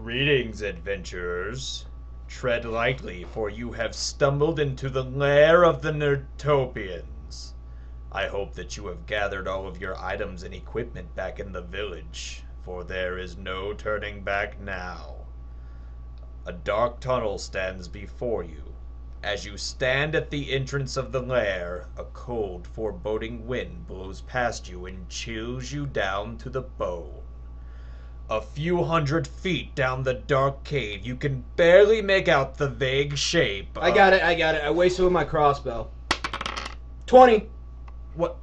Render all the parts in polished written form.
Greetings, adventurers. Tread lightly, for you have stumbled into the lair of the Nerdtopians. I hope that you have gathered all of your items and equipment back in the village, for there is no turning back now. A dark tunnel stands before you. As you stand at the entrance of the lair, a cold, foreboding wind blows past you and chills you down to the bone. A few hundred feet down the dark cave, you can barely make out the vague shape of... I got it. I wasted with my crossbow. 20. What?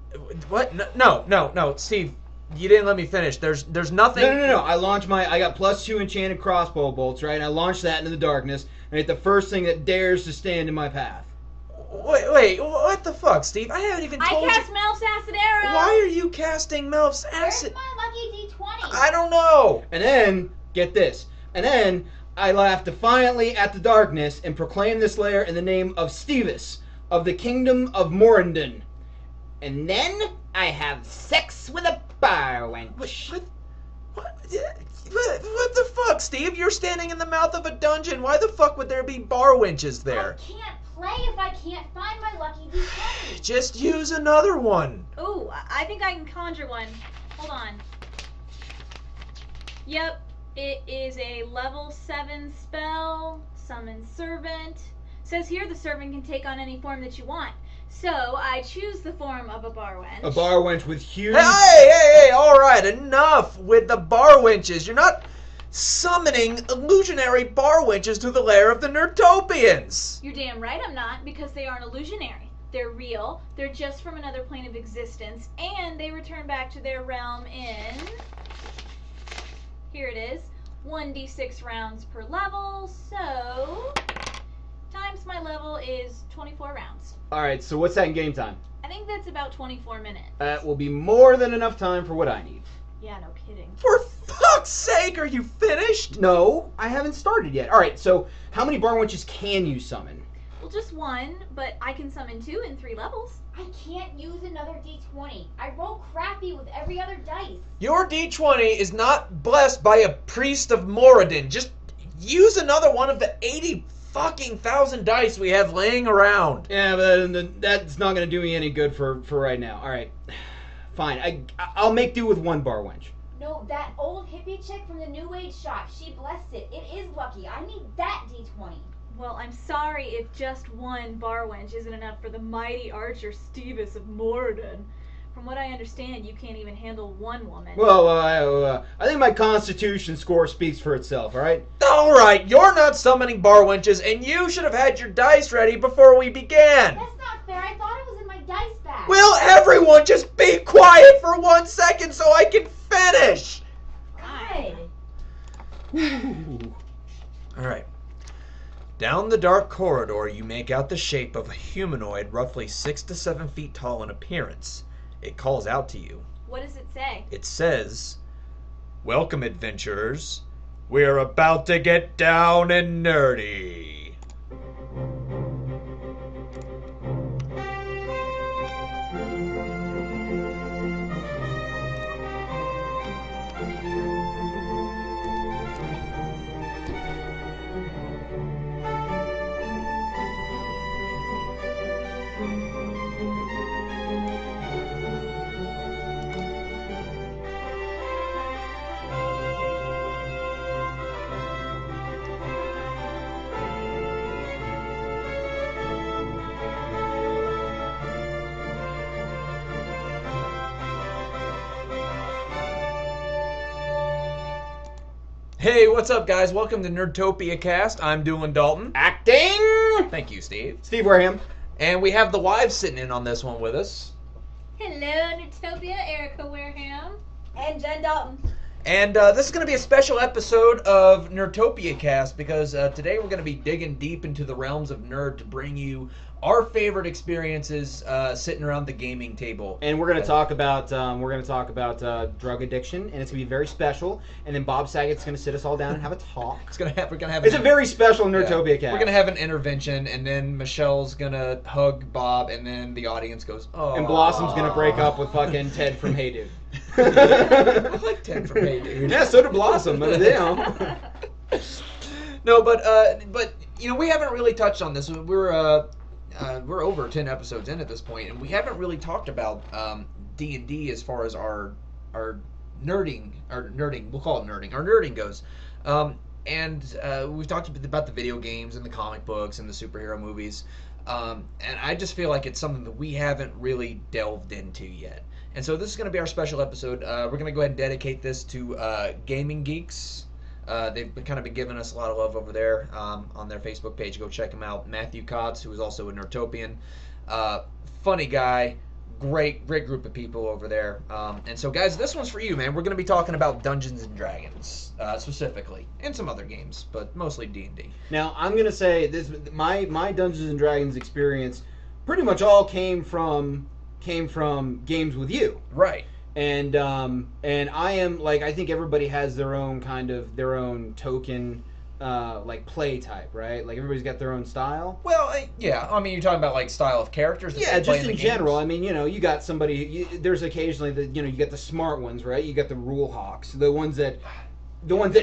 No, Steve, you didn't let me finish. There's nothing... No. I got +2 enchanted crossbow bolts, right? And I launched that into the darkness, and hit the first thing that dares to stand in my path. Wait, what the fuck, Steve? I haven't even told you... I cast Melf's Acid Arrow! Why are you casting Melf's Acid... Where's my lucky D20? I don't know! And then, get this, I laugh defiantly at the darkness and proclaim this lair in the name of Stevis, of the kingdom of Morandon. And then, I have sex with a bar wench. What the fuck, Steve? You're standing in the mouth of a dungeon. Why the fuck would there be bar wenches there? I can't play if I can't find my lucky D20. Just use another one. Ooh, I think I can conjure one. Hold on. Yep, it is a level 7 spell. Summon Servant. Says here the servant can take on any form that you want. So, I choose the form of a bar wench. A bar wench with huge... Hey, alright, enough with the bar wenches. You're not summoning illusionary bar wenches to the lair of the Nerdtopians. You're damn right I'm not, because they aren't illusionary. They're real, they're just from another plane of existence, and they return back to their realm in... Here it is. 1d6 rounds per level, so... times my level is 24 rounds. Alright, so what's that in game time? I think that's about 24 minutes. That will be more than enough time for what I need. Yeah, no kidding. For fuck's sake, are you finished? No, I haven't started yet. Alright, so how many bar wenches can you summon? Well, just one, but I can summon 2 in 3 levels. I can't use another D20. I roll crappy with every other dice. Your D20 is not blessed by a priest of Moradin. Just use another one of the 80 fucking thousand dice we have laying around. Yeah, but that's not going to do me any good for right now. Alright, fine. I'll make do with one bar wench. No, that old hippie chick from the New Age shop, she blessed it. It is lucky. I need that D20. Well, I'm sorry if just one bar wench isn't enough for the mighty archer Stevis of Moradin. From what I understand, you can't even handle one woman. Well, I think my constitution score speaks for itself, alright? Alright, you're not summoning bar wenches, and you should have had your dice ready before we began. That's not fair. I thought it was in my dice bag. Will everyone just be quiet for 1 second so I can finish? God. Alright. Down the dark corridor, you make out the shape of a humanoid roughly 6 to 7 feet tall in appearance. It calls out to you. What does it say? It says, "Welcome, adventurers. We're about to get down and nerdy." Hey, what's up, guys? Welcome to NerdtopiaCast. I'm Doolin Dalton. Acting! Thank you, Steve. Steve Wareham. And we have the wives sitting in on this one with us. Hello, Nerdtopia, Erica Wareham. And Jen Dalton. And this is going to be a special episode of NerdtopiaCast because today we're going to be digging deep into the realms of nerd to bring you our favorite experiences sitting around the gaming table. And we're going to talk about drug addiction, and it's going to be very special. And then Bob Saget's going to sit us all down and have a talk. We're gonna have. It's a very special Nerdtopia cast. We're gonna have an intervention, and then Michelle's gonna hug Bob, and then the audience goes, "Oh." And Blossom's going to break up with fucking Ted from Hey Dude. I like Ted from Hey Dude. Yeah, so did Blossom, but you know. No, but you know, we haven't really touched on this. We're over 10 episodes in at this point, and we haven't really talked about D&D as far as our nerding. We'll call it nerding. Our nerding goes. And we've talked about the video games and the comic books and the superhero movies. And I just feel like it's something that we haven't really delved into yet. And so this is going to be our special episode. We're going to go ahead and dedicate this to gaming geeks. They've kind of been giving us a lot of love over there on their Facebook page. Go check them out. Matthew Kotz, who is also a Nerdtopian. Funny guy. Great group of people over there. And so, guys, this one's for you, man. We're going to be talking about Dungeons and Dragons specifically, and some other games, but mostly D&D. Now, I'm going to say this: my Dungeons and Dragons experience pretty much all came from games with you, Right. and I am like, I think everybody has their own token. Like play type, right? Like everybody's got their own style. Well, yeah. I mean, you're talking about like style of characters. That Yeah, they play just in the general. games? I mean, you got somebody. There's occasionally you get the smart ones, right? You got the rule hawks, the ones that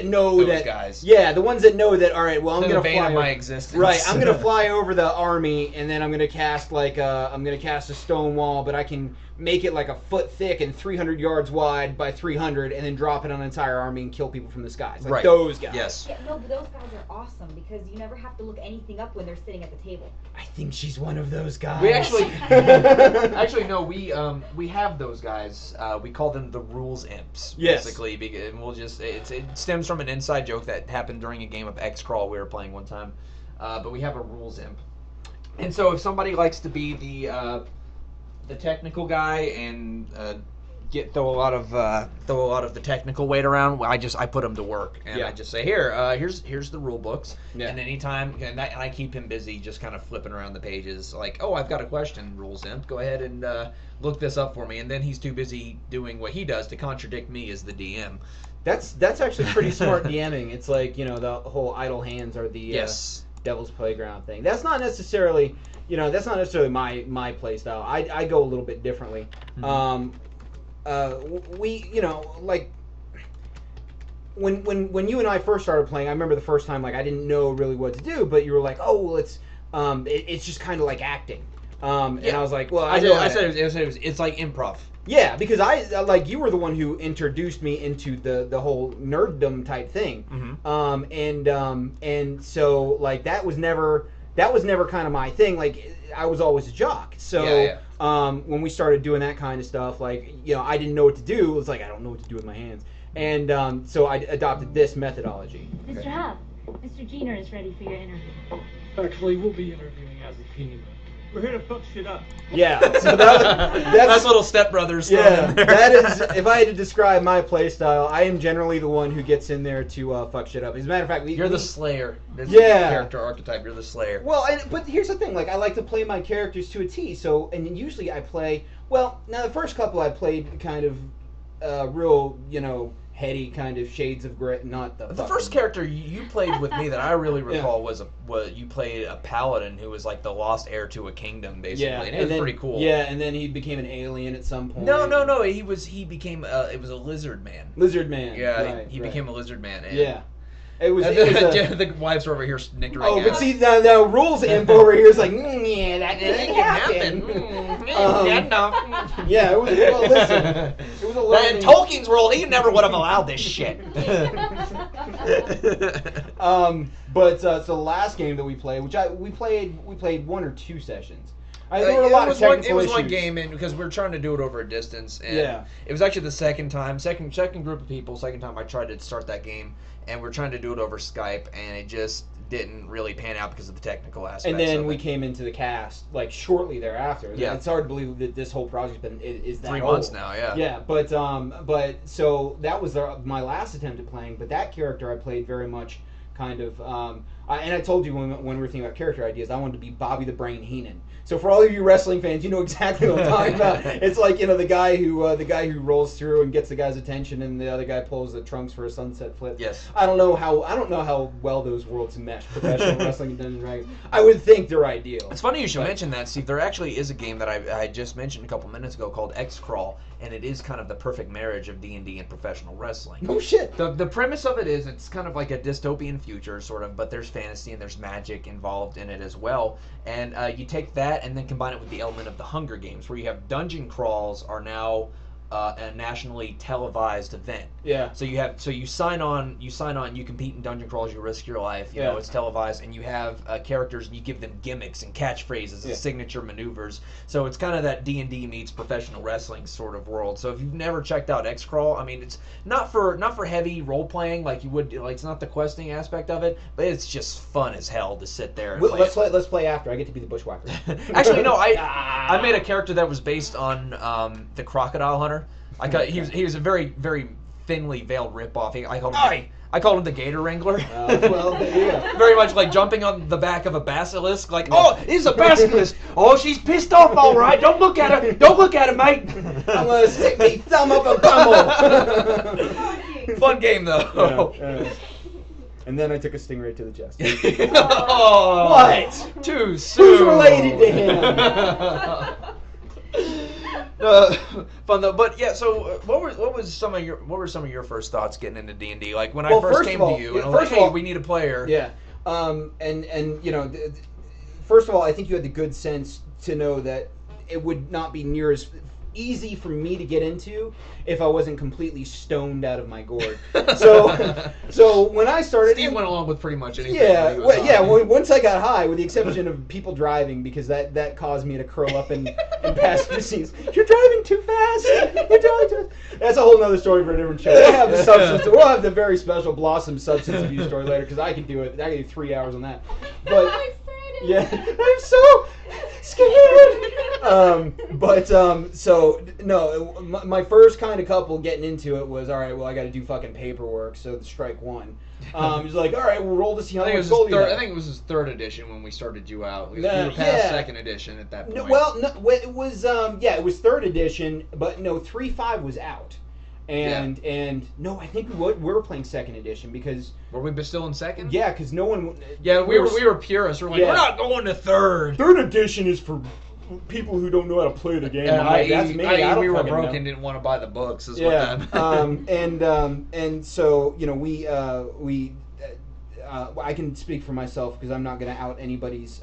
know Those that guys. Yeah, the ones that know that. All right, well, I'm They're gonna the bane fly of my existence. Right, I'm gonna fly over the army, and then I'm gonna cast a stone wall, but I can make it like a foot thick and 300 yards wide by 300, and then drop it on an entire army and kill people from the skies. Like Right. those guys. Yes. Yeah, no, but those guys are awesome because you never have to look anything up when they're sitting at the table. I think she's one of those guys. We actually no. We have those guys. We call them the rules imps. Yes. Basically, and we'll just it stems from an inside joke that happened during a game of X-Crawl we were playing one time. But we have a rules imp, and so if somebody likes to be the technical guy and throw a lot of the technical weight around, I put him to work, and Yeah. I just say here's the rule books, Yeah. and anytime and I keep him busy just kind of flipping around the pages, like, oh, I've got a question, rules imp, go ahead and look this up for me, and then he's too busy doing what he does to contradict me as the DM. That's actually pretty smart DMing. It's like, the whole idle hands are the Yes. Devil's Playground thing. That's not necessarily my play style. I go a little bit differently. Mm-hmm. We like when you and I first started playing, I remember the first time, like, I didn't know really what to do, but you were like, oh, well, it's just kind of like acting. And I was like, well, I said it's like improv. Yeah, because you were the one who introduced me into the whole nerddom type thing. Mm-hmm. And so, like, that was never kind of my thing. Like, I was always a jock. So Yeah. when we started doing that kind of stuff, like, I didn't know what to do. It was like, I don't know what to do with my hands. And so I adopted this methodology. Mr. Hub, Mr. Jenner is ready for your interview. Actually, we'll be interviewing as a team. We're here to fuck shit up. Yeah, so that's little stepbrothers. Yeah, that is, if I had to describe my play style, I am generally the one who gets in there to fuck shit up. As a matter of fact, You're the Slayer. That's Yeah. the character archetype. You're the Slayer. Well, but here's the thing, like, I like to play my characters to a T, so, and usually I play, well, now the first couple I played kind of real, heady kind of shades of gray, not the first character you played with me that I really recall was you played a paladin who was like the lost heir to a kingdom, basically, Yeah, and it was pretty cool. Yeah, and then he became an alien at some point. No, he became it was a lizard man. Lizard man. Yeah, right, he right. became a lizard man. And Yeah. It was the wives are over here snickering. Oh, but see, the rules imp over here is like, yeah, that didn't happen. Yeah, it was, well, listen, it was a little... In Tolkien's world, he never would have allowed this shit. But so the last game that we played, which we played 1 or 2 sessions. There were a lot of technical issues. It was one game, and because we were trying to do it over a distance, and it was actually the second time group of people, second time I tried to start that game, and we're trying to do it over Skype, and it just didn't really pan out because of the technical aspects. And then we came into the cast like shortly thereafter. Yeah, it's hard to believe that this whole project's been is that 3 old. months now. Yeah. Yeah, but so that was my last attempt at playing. But that character I played very much kind of. And I told you when we were thinking about character ideas, I wanted to be Bobby the Brain Heenan. So for all of you wrestling fans, you know exactly what I'm talking about. It's like, the guy who rolls through and gets the guy's attention, and the other guy pulls the trunks for a sunset flip. Yes. I don't know how well those worlds mesh, professional wrestling and Dungeons & Dragons. I would think they're ideal. It's funny you should mention that, Steve. There actually is a game that I just mentioned a couple minutes ago called X-Crawl, and it is kind of the perfect marriage of D&D and professional wrestling. Oh shit. The premise of it is it's kind of like a dystopian future, sort of, but there's fantasy and there's magic involved in it as well. And you take that and then combine it with the element of the Hunger Games, where you have dungeon crawls are now a nationally televised event. Yeah. So you sign on, you compete in dungeon crawls, you risk your life, you know, it's televised, and you have characters and you give them gimmicks and catchphrases and signature maneuvers. So it's kind of that D&D meets professional wrestling sort of world. So if you've never checked out X-Crawl, I mean, it's not for heavy role playing like you would, like it's not the questing aspect of it, but it's just fun as hell to sit there and let's play after. I get to be the bushwhacker. Actually, no, I made a character that was based on the Crocodile Hunter. He was a very, very thinly veiled ripoff. I called him the Gator Wrangler. Well, there you go. Very much like jumping on the back of a basilisk. Like, oh, he's a basilisk. Oh, she's pissed off. All right, don't look at her. Don't look at her, mate. I'm gonna stick me thumb up a bumble. Fun game though. And then I took a stingray to the chest. Oh, what? Too soon. Who's related to him? Fun though, but yeah. So, what were some of your first thoughts getting into D&D? Like when I first came to you, and I was like, hey, we need a player. Yeah. And you know, first of all, I think you had the good sense to know that it would not be near as easy for me to get into if I wasn't completely stoned out of my gourd. So when I started, Steve went along with pretty much anything. Once I got high, with the exception of people driving, because that caused me to curl up in passenger seats. You're driving too fast. You're driving too fast. That's a whole nother story for a different show. We'll have the very special Blossom substance abuse story later, because I can do it. I can do 3 hours on that. But I'm excited. yeah, I'm so scared. So no, my first kind of couple getting into it was, all right, well, I got to do fucking paperwork, so the strike one. He's like, all right, we'll roll to see how much gold you have. I think it was his third edition when we started you out. We were past second edition at that point. It was it was third edition, but no, 3.5 was out. And no, I think we were playing second edition because were we still in second? Yeah, because no one. Yeah, we were purists. We're like, we're not going to third. Third edition is for people who don't know how to play the game. That's me. We were broke and didn't want to buy the books. Is what that. And so you know we I can speak for myself because I'm not going to out anybody's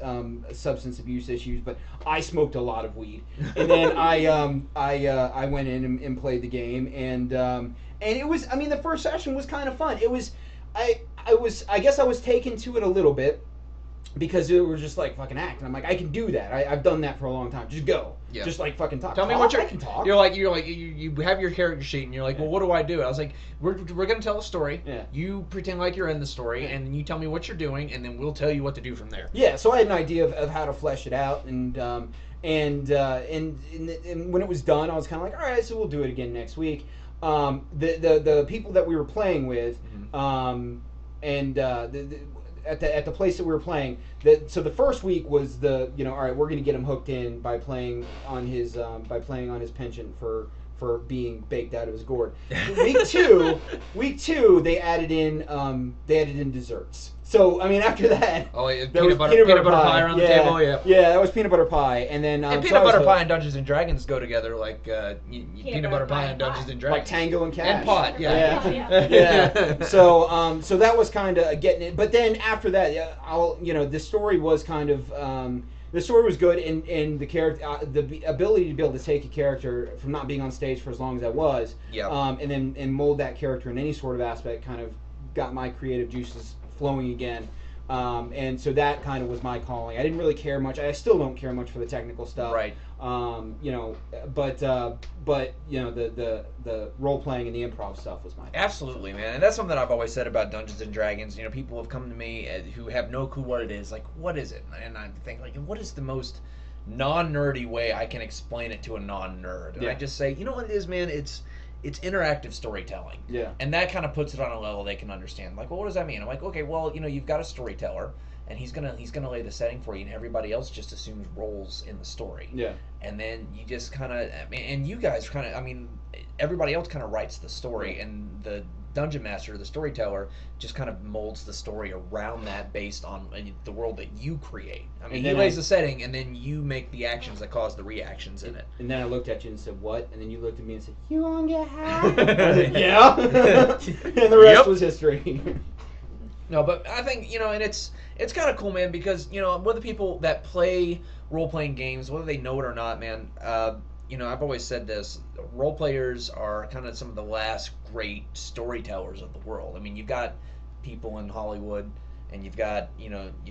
substance abuse issues, but I smoked a lot of weed, and then I went in and played the game, and it was, I mean, the first session was kind of fun. It was, I guess I was taken to it a little bit because it was just like fucking act, and I'm like, I can do that. I've done that for a long time. Just go. Yeah. Just like fucking talk. Tell me what I can talk. You have your character sheet and you're like, well, what do I do? I was like, we're gonna tell a story. Yeah. You pretend like you're in the story, and you tell me what you're doing, and then we'll tell you what to do from there. Yeah. So I had an idea of how to flesh it out, and when it was done, I was kind of like, all right, so we'll do it again next week. The people that we were playing with, at the place that we were playing, so the first week was all right, we're going to get him hooked in by playing on his penchant for being baked out of his gourd. Week two, they added in desserts. So I mean, after that, peanut butter pie around the table. Yeah, that was peanut butter pie, and then peanut butter pie and Dungeons and Dragons go together like peanut butter pie and Dungeons and Dragons, like Tango and Cash and pot. Yeah. So that was kind of getting it, but then after that, the story was kind of. The story was good, and the character, the ability to be able to take a character from not being on stage for as long as I was, and mold that character in any sort of aspect, kind of got my creative juices flowing again, and so that kind of was my calling. I didn't really care much. I still don't care much for the technical stuff, right? But the role playing and the improv stuff was my thing. Absolutely, man, and that's something I've always said about Dungeons and Dragons. You know, people have come to me who have no clue what it is. Like, what is it? And I think, like, what is the most non-nerdy way I can explain it to a non-nerd? And I just say, you know what it is, man? It's interactive storytelling. Yeah. And that kind of puts it on a level they can understand. Like, well, what does that mean? I'm like, okay, well, you've got a storyteller, and he's gonna lay the setting for you, and everybody else just assumes roles in the story. Yeah. And then you just kind of, and you guys kind of, everybody else kind of writes the story, and the dungeon master, the storyteller, just kind of molds the story around that based on the world that you create. I mean, he lays the setting, and then you make the actions that cause the reactions in it. And then I looked at you and said, "What?" And then you looked at me and said, "You want to get high?" Yeah. And the rest was history. No, but I think, and it's kind of cool, man, because, whether people that play role-playing games, whether they know it or not, man, I've always said this, role players are kind of some of the last great storytellers of the world. I mean, you've got people in Hollywood, and you've got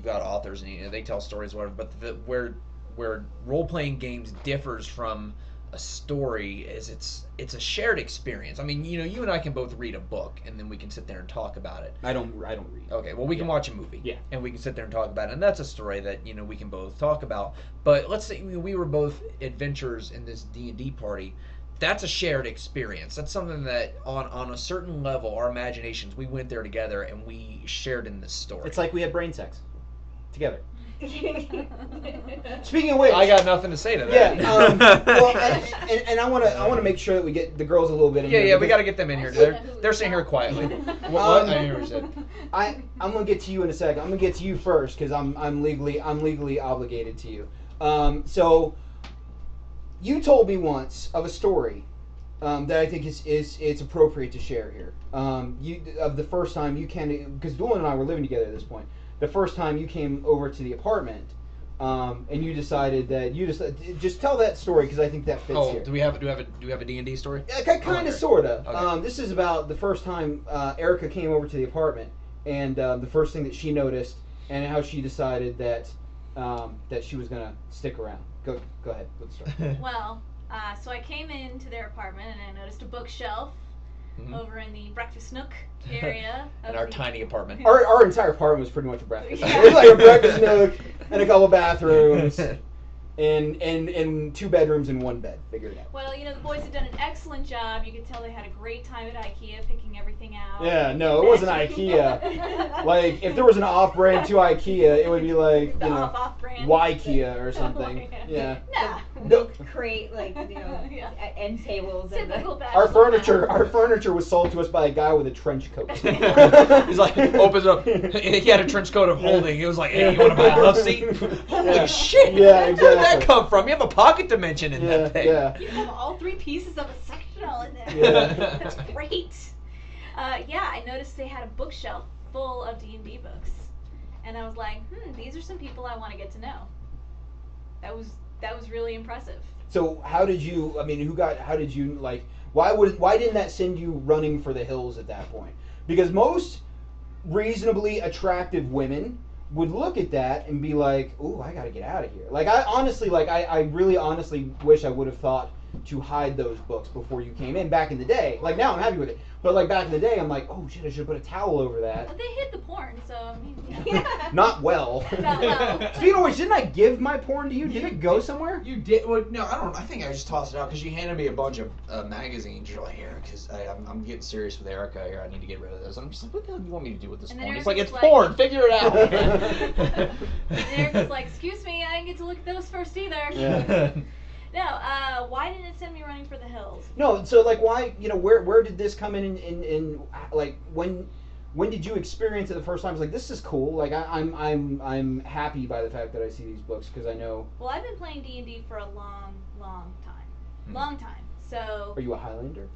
authors, and they tell stories, whatever, but where role-playing games differs from a story is it's a shared experience. I mean, you and I can both read a book, and then we can sit there and talk about it. I don't read. Okay, well, we can watch a movie. Yeah. And we can sit there and talk about it, and that's a story that, we can both talk about. But let's say we were both adventurers in this D&D party. That's a shared experience. That's something that, on a certain level, our imaginations, we went there together, and we shared in this story. It's like we had brain sex together. Speaking of which, I got nothing to say to that. Yeah. Well, and I want to make sure that we get the girls a little bit in here. Yeah, we got to get them in here. They're sitting here quietly. What? I hear what you said. I'm gonna get to you in a second. I'm gonna get to you first because I'm legally obligated to you. So you told me once of a story that I think it's appropriate to share here. Of the first time you came, because Dolan and I were living together at this point. The first time you came over to the apartment, and you decided that just tell that story because I think that fits here. Do we have a D&D story? Kind of, sorta. Okay. This is about the first time Erica came over to the apartment, and the first thing that she noticed, and how she decided that she was gonna stick around. Go ahead. Let's start. Well, so I came into their apartment and I noticed a bookshelf. Mm-hmm. Over in the breakfast nook area. In our tiny apartment. Our entire apartment was pretty much a breakfast nook. It was like a breakfast nook and a couple bathrooms and 2 bedrooms and 1 bed. Figured it out. Well, the boys had done an excellent job. You could tell they had a great time at IKEA picking everything out. Yeah, no, it wasn't IKEA. Like, if there was an off-brand to IKEA, it would be like, off-brand. Wikea or something. Yeah. No. Create end tables and our furniture was sold to us by a guy with a trench coat. He's like, opens up. He had a trench coat of holding. He was like, "Hey, you want to buy a love seat?" Holy shit! Yeah, exactly. Where did that come from? You have a pocket dimension in that thing. Yeah. You have all 3 pieces of a sectional in there. Yeah. That's great. I noticed they had a bookshelf full of D&D books, and I was like, these are some people I want to get to know. That was really impressive. So how did you? I mean, why didn't that send you running for the hills at that point? Because most reasonably attractive women would look at that and be like, "Ooh, I got to get out of here." Like, I really honestly wish I would have thought to hide those books before you came in back in the day. Like, now I'm happy with it. But, like, back in the day, I'm like, oh, shit, I should have put a towel over that. But they hid the porn, so, I mean, Not well. Not well. Speaking of which, didn't I give my porn to you? Did it go somewhere? You did? Well, no, I don't. I think I just tossed it out because you handed me a bunch of magazines. You're like, here, because I'm getting serious with Erica here. I need to get rid of this. I'm just like, what the hell do you want me to do with this porn? It's like, it's porn. Figure it out. And Erica's like, excuse me, I didn't get to look at those first either. Yeah. No, why didn't it send me running for the hills? No, so, like, why, where did this come in, like, when did you experience it the first time? It's like, this is cool. Like, I'm happy by the fact that I see these books, because I know... Well, I've been playing D&D for a long, long time. Long time. So... Are you a Highlander?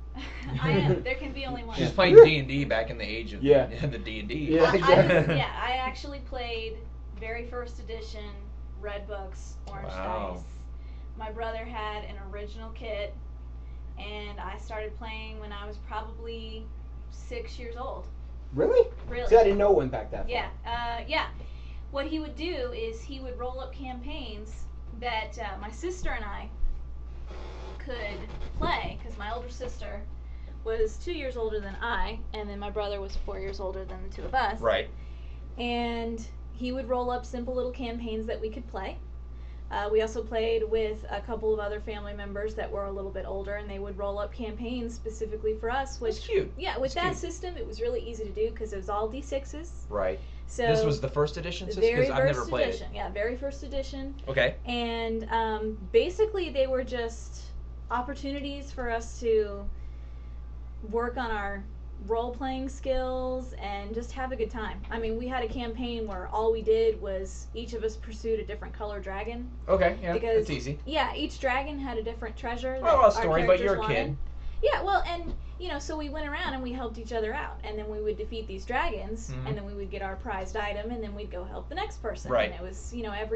I am. There can be only one. She's playing D&D back in the age of the D&D. Yeah, exactly. I actually played very first edition, red books, orange dice. My brother had an original kit, and I started playing when I was probably 6 years old. Really? Really. See, I didn't know it went back that far. Yeah. What he would do is he would roll up campaigns that my sister and I could play, because my older sister was 2 years older than I, and then my brother was 4 years older than the two of us. Right. And he would roll up simple little campaigns that we could play. We also played with a couple of other family members that were a little bit older, and they would roll up campaigns specifically for us. Which, that's cute. Yeah, with that system, it was really easy to do because it was all D6s. Right. So this was the first edition system? Very I've never first played edition. it. Yeah, very first edition. Okay. And basically, they were just opportunities for us to work on our role-playing skills and just have a good time. I mean, we had a campaign where all we did was each of us pursued a different color dragon. Okay, yeah, Because, that's easy. Yeah, each dragon had a different treasure. Well, a story, but you're a kid. Yeah, well, and, you know, so we went around and we helped each other out. And then we would defeat these dragons, and then we would get our prized item, and then we'd go help the next person. Right. And it was, you know, it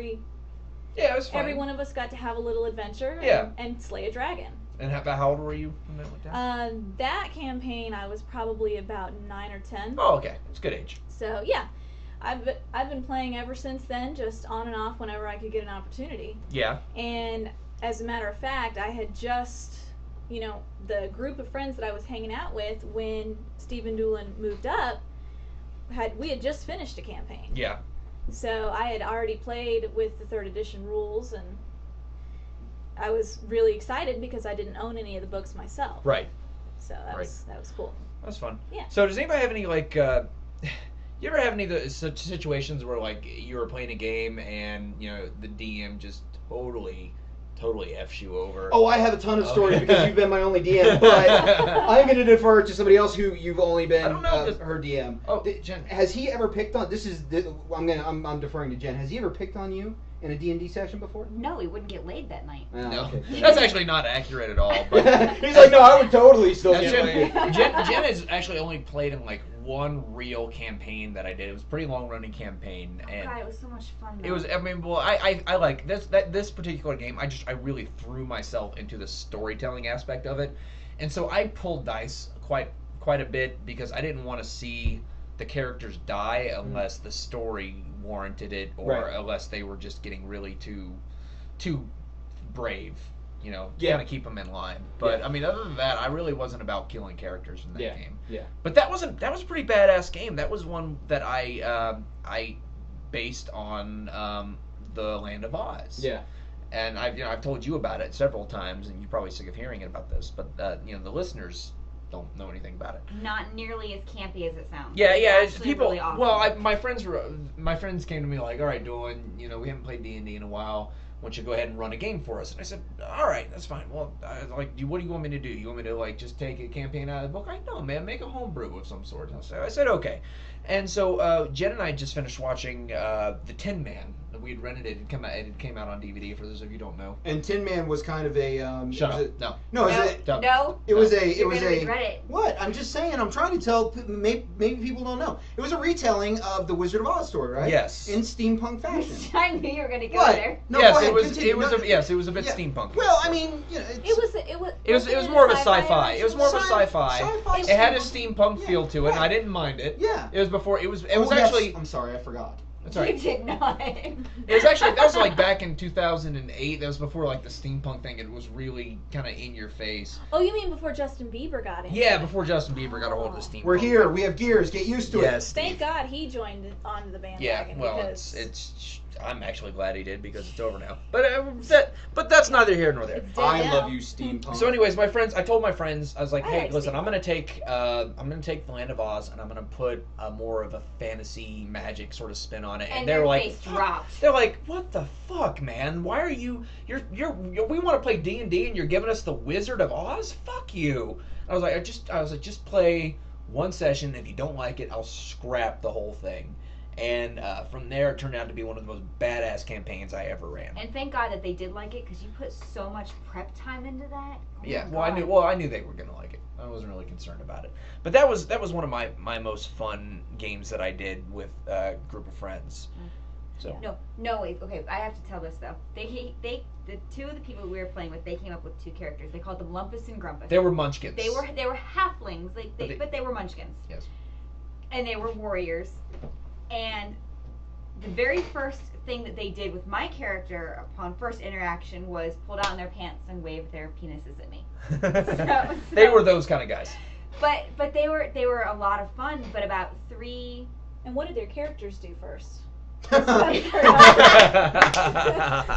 was fun. every one of us got to have a little adventure and slay a dragon. And how old were you when that went down? That campaign, I was probably about 9 or 10. Oh, okay. It's a good age. So, yeah. I've been playing ever since then, just on and off whenever I could get an opportunity. Yeah. And as a matter of fact, I had just, you know, the group of friends that I was hanging out with when Stephen Doolin moved up, we had just finished a campaign. Yeah. So I had already played with the 3rd edition rules, and I was really excited because I didn't own any of the books myself. Right. So that was cool. That's fun. Yeah. So does anybody have any, like, you ever have any of the such situations where, like, you were playing a game and, you know, the DM just totally F's you over? Oh, I have a ton of stories because you've been my only DM, but I'm going to defer to somebody else who you've only been her DM. Oh, Jen. Has he ever picked on? I'm deferring to Jen. Has he ever picked on you in a D&D session before? No, he wouldn't get laid that night. Oh, No, okay. that's actually not accurate at all. But he's like, no, I would totally still get laid. Jen has actually only played in like one real campaign that I did. It was a pretty long-running campaign, and God, it was so much fun. it was. I mean, well, I like this particular game. I really threw myself into the storytelling aspect of it, and so I pulled dice quite a bit because I didn't want to see the characters die unless the story warranted it, or unless they were just getting really too brave, you know, to kind of keep them in line. But I mean, other than that, I really wasn't about killing characters in that game. Yeah. But that was a pretty badass game. That was one that I based on the Land of Oz. Yeah. And I've told you about it several times, and you're probably sick of hearing about this, but the listeners don't know anything about it. Not nearly as campy as it sounds. Yeah, It's it's actually people. really awesome. Well, my friends came to me like, all right, Doolin, we haven't played D&D in a while. Why don't you go ahead and run a game for us? And I said, all right, that's fine. Well, what do you want me to do? You want me to like just take a campaign out of the book? No, man, make a homebrew of some sort. I said okay. And so Jen and I just finished watching The Tin Man. We'd rented it. It came out on DVD. For those of you who don't know. And Tin Man was kind of a. Shut up. No. It was a. You're gonna regret it. What? I'm just saying. I'm trying to tell. Maybe people don't know. It was a retelling of the Wizard of Oz story, right? Yes. In steampunk fashion. I knew you were gonna go What? there. No, Yes, go ahead, it was. continue. It was. No, Yes, it was a bit yeah. steampunk. Well, I mean, It was more of a sci-fi. It was more of a sci-fi. Sci-fi It had a steampunk. steampunk feel to it, and Yeah. I didn't mind it. Yeah. It was before. It was Oh, yes. actually. I'm sorry, I forgot. That's right. You did not. It was actually, that was like back in 2008. That was before like the steampunk thing. It was really kind of in your face. Oh, you mean before Justin Bieber got in? Yeah, before Justin Bieber got a hold of the steampunk. We're here. We have gears. Get used to it. Yes. Thank God he joined onto the bandwagon. Yeah, well, because it's. I'm actually glad he did because it's over now. But that's neither here nor there. it's dead I now. love you, steampunk. So, anyways, I told my friends, I was like, I hey, like listen, steampunk. I'm gonna take the Land of Oz and I'm gonna put more of a fantasy magic sort of spin on it. And they were their like, face dropped. they're like, what the fuck, man? Why are you? We want to play D&D and you're giving us the Wizard of Oz? Fuck you. I was like, just play one session. If you don't like it, I'll scrap the whole thing. And from there, it turned out to be one of the most badass campaigns I ever ran. And thank God that they did like it because you put so much prep time into that. Oh Yeah, my well, God. I knew they were gonna like it. I wasn't really concerned about it. But that was one of my most fun games that I did with a group of friends. So No, wait. Okay, I have to tell this though. The two of the people we were playing with, they came up with two characters. They called them Lumpus and Grumpus. they were munchkins. They were halflings, but they were munchkins. Yes. And they were warriors. And the very first thing that they did with my character upon first interaction was pull down their pants and wave their penises at me. They were those kind of guys. But they were a lot of fun. But about 3. And what did their characters do first?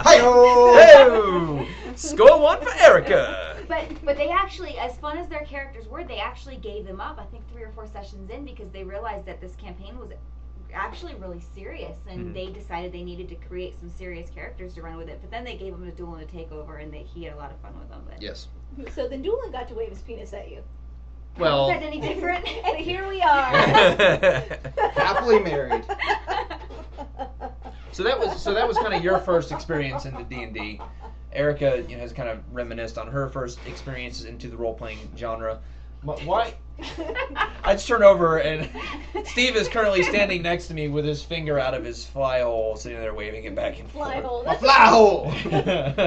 Hey-o! Score 1 for Erica. But they actually, as fun as their characters were, they actually gave them up. I think 3 or 4 sessions in because they realized that this campaign was actually really serious, and they decided they needed to create some serious characters to run with it. But then they gave him a Doolin to take over, and he had a lot of fun with them. But Yes. So then Doolin got to wave his penis at you. Well, Is that any different? And here we are. Happily married. so that was kind of your first experience into D&D. Erica, has kind of reminisced on her first experiences into the role-playing genre. Why? I just turned over and Steve is currently standing next to me with his finger out of his fly hole, sitting there waving it back and Fly forth. hole. A fly hole!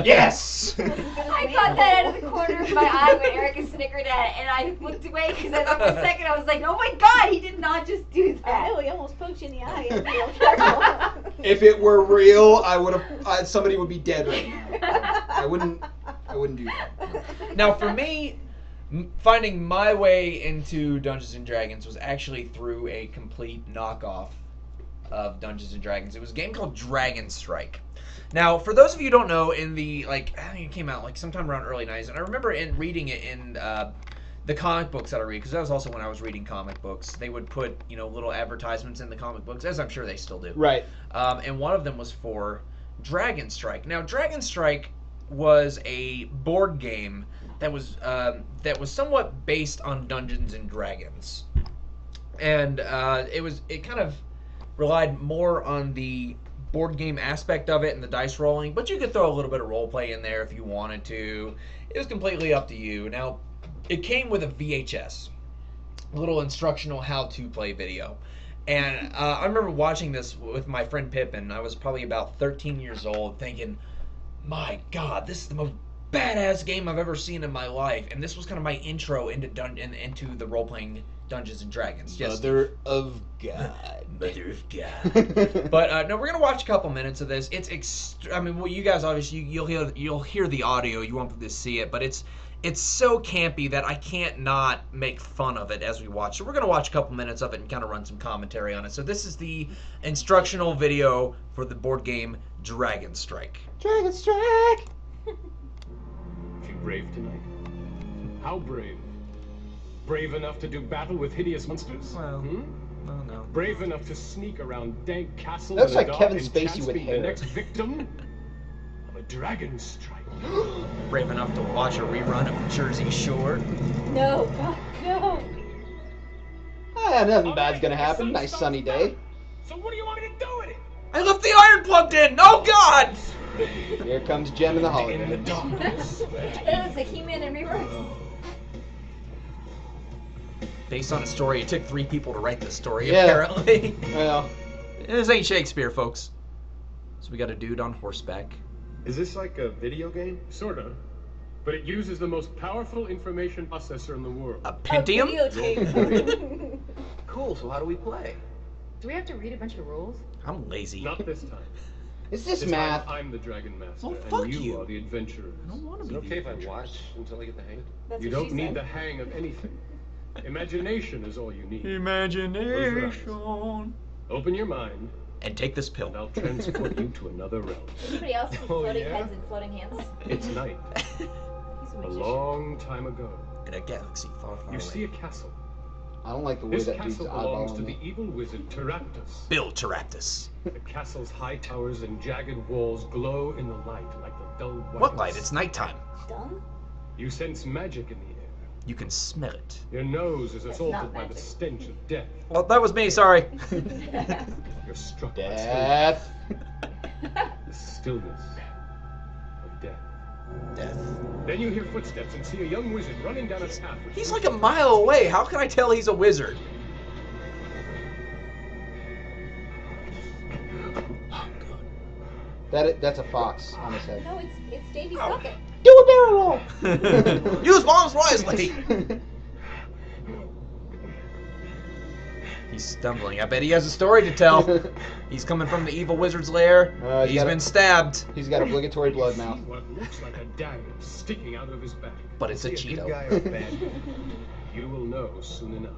Yes! I got that out of the corner of my eye when Erica snickered at it, and I looked away because for a second I was like, oh my god, he did not just do I that. know, he almost poked you in the eye. You real careful. If it were real, I would have. Somebody would be dead right now. I wouldn't do that. Now, for me, finding my way into Dungeons and Dragons was actually through a complete knockoff of Dungeons and Dragons. It was a game called Dragon Strike. Now, for those of you who don't know, in the I think it came out sometime around early 90s, and I remember reading it in the comic books that I read, because that was also when I was reading comic books. They would put little advertisements in the comic books, as I'm sure they still do. Right. And one of them was for Dragon Strike. Now, Dragon Strike was a board game that was somewhat based on Dungeons and Dragons, and it kind of relied more on the board game aspect of it and the dice rolling, but you could throw a little bit of role play in there if you wanted to. It was completely up to you. Now, it came with a VHS, a little instructional how-to play video. And I remember watching this with my friend Pippin. I was probably about 13 years old, thinking, my God, this is the most badass game I've ever seen in my life. And this was kind of my intro into the role-playing Dungeons and Dragons. Mother of God. Mother of God. But no, we're gonna watch a couple minutes of this. It's you guys obviously you'll hear the audio. You won't be able to see it, but it's so campy that I can't not make fun of it as we watch. So we're gonna watch a couple minutes of it and kind of run some commentary on it. So this is the instructional video for the board game Dragon Strike. Dragon Strike! You brave tonight? How brave? Brave enough to do battle with hideous monsters? Well, no. Brave enough to sneak around dank castles Looks in like the dark Kevin and Spacey chance with being hair. the next victim of a dragon strike. Brave enough to watch a rerun of Jersey Shore. No, God, no. Nothing bad's gonna happen. Nice sunny day. So what do you want me to do with it? I left the iron plugged in! Oh God! Here comes Jem and the In the hologram. darkness. It looks like He-Man in reverse. Based on a story, it took 3 people to write this story, Yeah. apparently. Well, This ain't Shakespeare, folks. So we got a dude on horseback. Is this like a video game? Sorta. But it uses the most powerful information processor in the world. A Pentium? Videotape. Cool, so how do we play? Do we have to read a bunch of rules? I'm lazy. Not this time. is this This math? time I'm the Dragon Master, Oh, fuck and you you. are the adventurers. I don't want Is to it be okay the if I watch until I get the hang of it? That's You what don't she need said. the hang of anything. Imagination is all you need. Imagination. Open your mind, And take this pill. and I'll transport you to another realm. Anybody else see Oh, floating yeah? heads and floating hands? It's night. He's a A magician. long time ago, In a galaxy far, far you away. see a castle. I don't like the way This that dude's castle belongs eyeballing to the me. evil wizard Teraptus. Bill Teraptus. The castle's high towers and jagged walls glow in the light like the dull white. What light? It's nighttime. Dung? You sense magic in the air. You can smell it. Your nose is That's assaulted not by the magic. stench of death. Well, that was me, sorry. You're struck by Death. the stillness of death. Death. Then you hear footsteps and see a young wizard running down a path. with He's blue like a mile away. How can I tell he's a wizard? That's a fox on his head. No, it's Davy's bucket. Do a barrel roll! Use bombs wisely. He's stumbling. I bet he has a story to tell. He's coming from the evil wizard's lair. He's been stabbed. He's got obligatory blood mouth. See what looks like a dagger sticking out of his back. But it's a Is he a good Cheeto. guy or a bad guy? You will know soon enough.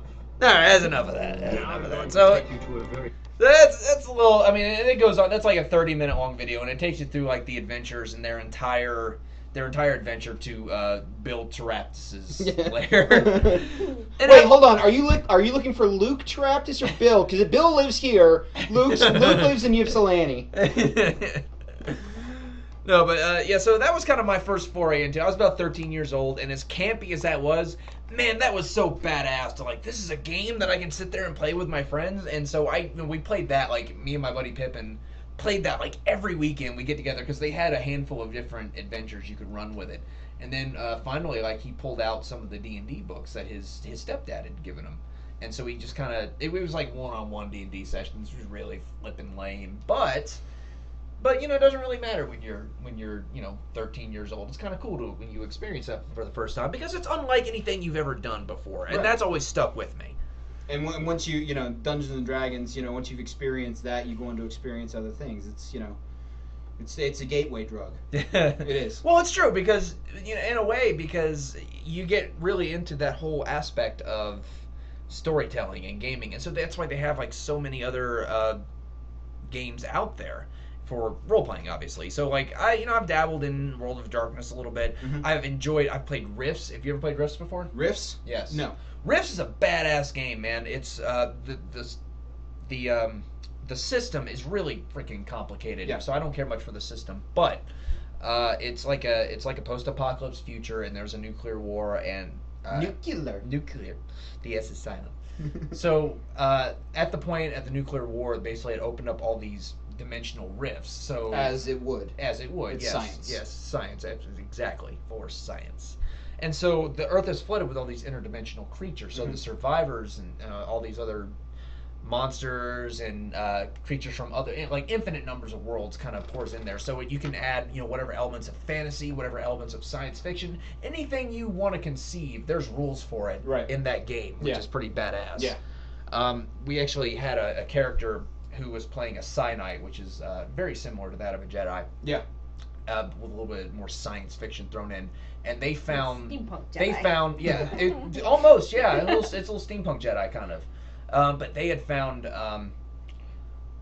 Alright, that's enough of that. That's Now enough I'm of going that. to So take you to a very that's a little. I mean, it goes on. That's like a 30-minute long video, and it takes you through like the adventures and their entire adventure to build Teraptus's lair. And Wait, hold on. Are you looking for Luke Teraptus or Bill? Because if Bill lives here, Luke lives in Ypsilanti. No, but yeah, so that was kind of my first foray into it. I was about 13 years old, and as campy as that was, man, that was so badass to like, this is a game that I can sit there and play with my friends. And so we played that, like, me and my buddy Pippin played that like every weekend. We get together because they had a handful of different adventures you could run with it. And then finally, like, he pulled out some of the D&D books that his stepdad had given him. And so he just kind of, it was like one-on-one D&D sessions. It was really flipping lame. But you know, it doesn't really matter when you're 13 years old. It's kind of cool when you experience that for the first time because it's unlike anything you've ever done before, and that's always stuck with me. And once you know, Dungeons and Dragons, you know, once you've experienced that, you go on to experience other things. It's, you know, it's a gateway drug. It is. Well, it's true because, you know, in a way, because you get really into that whole aspect of storytelling and gaming, and so that's why they have like so many other games out there for role-playing, obviously. So, like, I've dabbled in World of Darkness a little bit. Mm-hmm. I've played Rifts. Have you ever played Rifts before? Rifts? Yes. No. Rifts is a badass game, man. It's, the system is really freaking complicated. Yeah. So I don't care much for the system, but it's like a post-apocalypse future, and there's a nuclear war, and... Nuclear. The S is silent. So, at the nuclear war, basically it opened up all these dimensional rifts. So as it would, it's yes, science. Yes, science. Exactly, for science. And so the Earth is flooded with all these interdimensional creatures. So the survivors and all these other monsters and creatures from other, like, infinite numbers of worlds kind of pours in there. So you can add, you know, whatever elements of fantasy, whatever elements of science fiction, anything you want to conceive. There's rules for it in that game, which is pretty badass. Yeah. We actually had a character who was playing a Psi Knight, which is very similar to that of a Jedi. Yeah. With a little bit more science fiction thrown in, and they found steampunk Jedi. They found almost it's a little steampunk Jedi kind of, but they had found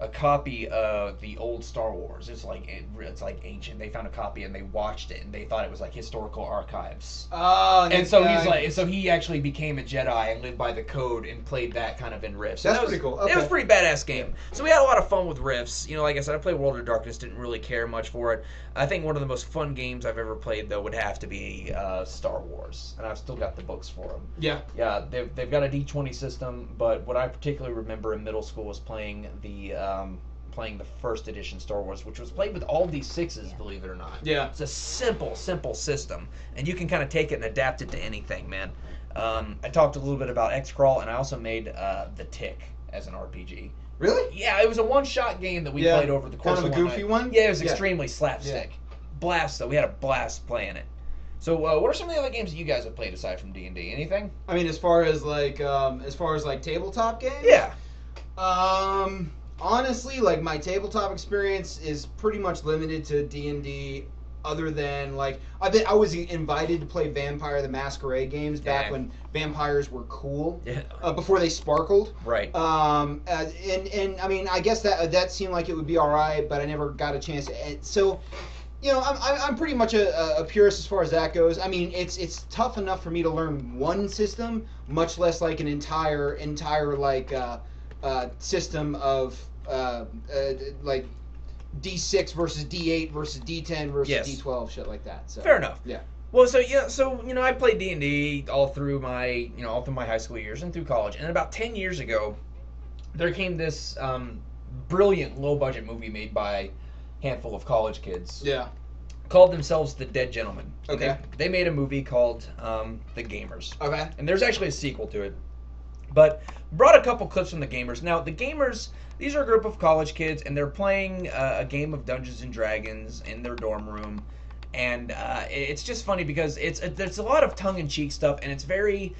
a copy of the old Star Wars. It's like ancient. They found a copy and they watched it and they thought it was like historical archives. Oh, and so he actually became a Jedi and lived by the code and played that kind of in Rifts. That's pretty cool. Okay. It was a pretty badass game. So we had a lot of fun with Rifts. You know, like I said, I played World of Darkness. Didn't really care much for it. I think one of the most fun games I've ever played though would have to be Star Wars, and I've still got the books for them. Yeah. Yeah. They've got a D20 system, but what I particularly remember in middle school was playing the first edition Star Wars, which was played with all D6s, believe it or not. Yeah. It's a simple system, and you can kind of take it and adapt it to anything, man. I talked a little bit about X-Crawl, and I also made The Tick as an RPG. Really? Yeah, it was a one-shot game that we played over the course of one night. Kind of a goofy one? Yeah, it was extremely slapstick. Yeah. Blast, though. We had a blast playing it. So, what are some of the other games that you guys have played aside from D&D? Anything? I mean, as far as tabletop games? Yeah. Honestly, like, my tabletop experience is pretty much limited to D&D, other than, like, I was invited to play Vampire the Masquerade games back when vampires were cool, before they sparkled. Right. And I mean, I guess that seemed like it would be all right, but I never got a chance. So, you know, I'm pretty much a purist as far as that goes. I mean, it's tough enough for me to learn one system, much less like an entire like system of like D6 versus D8 versus D10 versus D12, shit like that. So fair enough. Yeah. Well, so you know, I played D&D all through my high school years and through college. And about 10 years ago, there came this brilliant low budget movie made by a handful of college kids. Yeah. Called themselves The Dead Gentlemen. Okay. They made a movie called The Gamers. Okay. And there's actually a sequel to it. But brought a couple clips from The Gamers. Now, The Gamers, these are a group of college kids, and they're playing a game of Dungeons and Dragons in their dorm room. And it's just funny because there's a lot of tongue-in-cheek stuff, and it's very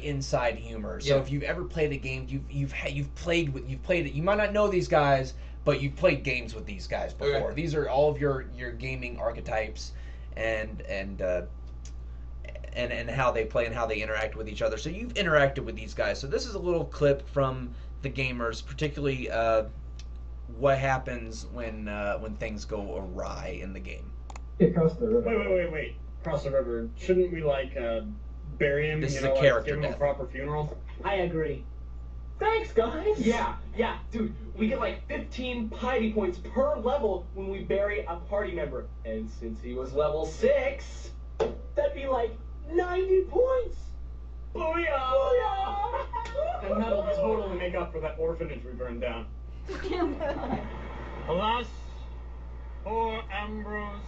inside humor. So if you've ever played a game, you've played it. You might not know these guys, but you've played games with these guys before. Okay. These are all of your gaming archetypes, and how they play and how they interact with each other. So you've interacted with these guys. So this is a little clip from The Gamers, particularly what happens when things go awry in the game. Across the river. Wait. Across the river. Shouldn't we, like, bury him? This is a character give him death. A proper funeral? I agree. Thanks, guys. Yeah, dude, we get like 15 piety points per level when we bury a party member. And since he was level 6, that'd be like 90 points. Booyah! Booyah! And that'll totally make up for that orphanage we burned down. Alas, poor Ambrose,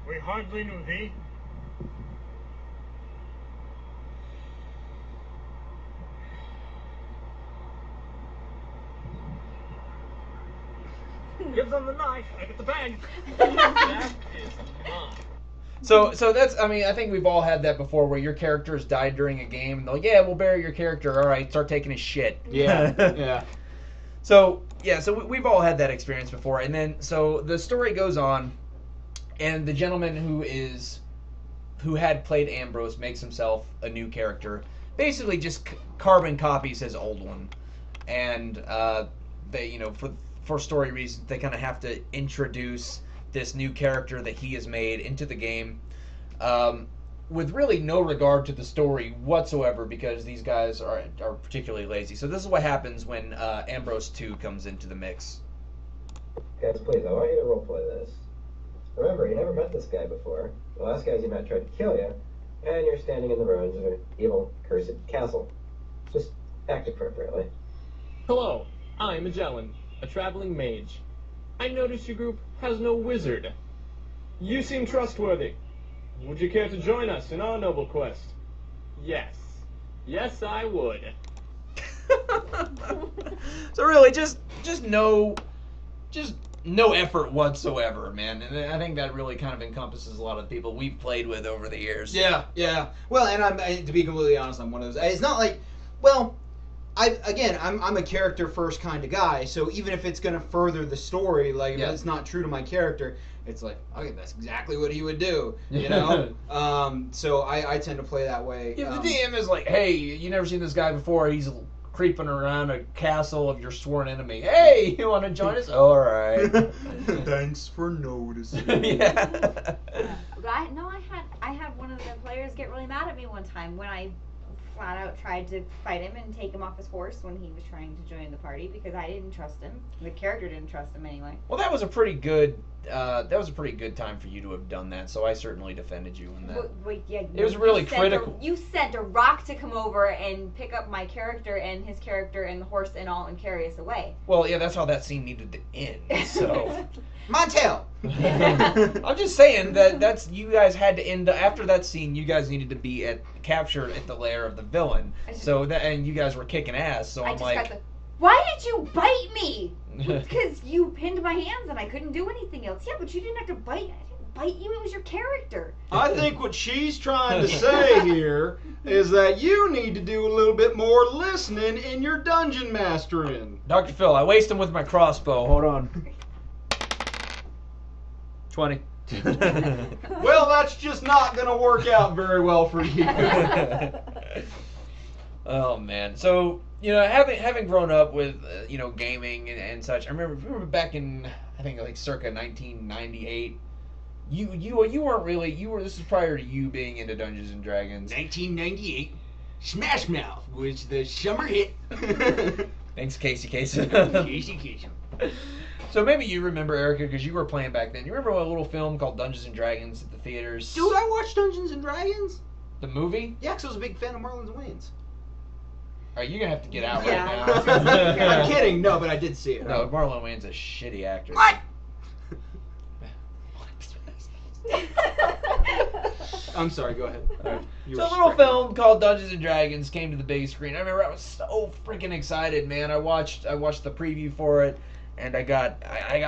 we hardly knew thee. Give them the knife, I get the bag. That is mine. So that's, I mean, I think we've all had that before where your character's died during a game and they'll, yeah, we'll bury your character. All right, start taking his shit. Yeah, yeah. So we've all had that experience before. And then, so the story goes on and the gentleman who had played Ambrose makes himself a new character. Basically just carbon copies his old one. And they, you know, for story reasons, they kind of have to introduce this new character that he has made into the game with really no regard to the story whatsoever because these guys are particularly lazy. So this is what happens when Ambrose 2 comes into the mix. Guys, please, I want you to roleplay this. Remember, you never met this guy before. The last guys you met tried to kill you, and you're standing in the ruins of an evil, cursed castle. Just act appropriately. Hello, I'm Magellan, a traveling mage. I notice your group has no wizard. You seem trustworthy. Would you care to join us in our noble quest? Yes. Yes, I would. So really, just no effort whatsoever, man. And I think that really kind of encompasses a lot of the people we've played with over the years. Yeah. Well, and to be completely honest, I'm one of those. It's not like, well, I'm a character first kind of guy, so even if it's gonna further the story, like if it's not true to my character, it's like, okay, that's exactly what he would do, you know. So I tend to play that way. Yeah, the DM is like, hey, you never seen this guy before. He's creeping around a castle of your sworn enemy. Hey, you want to join us? All right. Thanks for noticing. Yeah. I had one of the players get really mad at me one time when I flat out tried to fight him and take him off his horse when he was trying to join the party because I didn't trust him. The character didn't trust him anyway. Well, that was a pretty good time for you to have done that. So I certainly defended you in that. It was really critical. You sent a rock to come over and pick up my character and his character and the horse and all and carry us away. Well, yeah, that's how that scene needed to end. So. Montel. I'm just saying that's you guys had to end after that scene. You guys needed to be captured at the lair of the villain. And you guys were kicking ass. So I'm like, why did you bite me? Because you pinned my hands and I couldn't do anything else. Yeah, but you didn't have to bite. I didn't bite you. It was your character. I think what she's trying to say here is that you need to do a little bit more listening in your dungeon mastering. Dr. Phil, I waste him with my crossbow. Hold on. 20. Well, that's just not going to work out very well for you. Oh man. So, you know, having grown up with gaming and such, I remember back in I think like circa 1998. You weren't really this is prior to you being into Dungeons and Dragons. 1998. Smash Mouth was the summer hit. Thanks, Casey. Casey. So maybe you remember, Erica, because you were playing back then. You remember a little film called Dungeons and Dragons at the theaters? Dude, I watched Dungeons and Dragons. The movie? Yeah, because I was a big fan of Marlon Wayans. All right, you're going to have to get out right now. I'm kidding. No, but I did see it. No, Marlon Wayans is a shitty actor. What? I'm sorry, go ahead. So a little film called Dungeons and Dragons came to the big screen. I remember I was so freaking excited, man. I watched the preview for it. And I got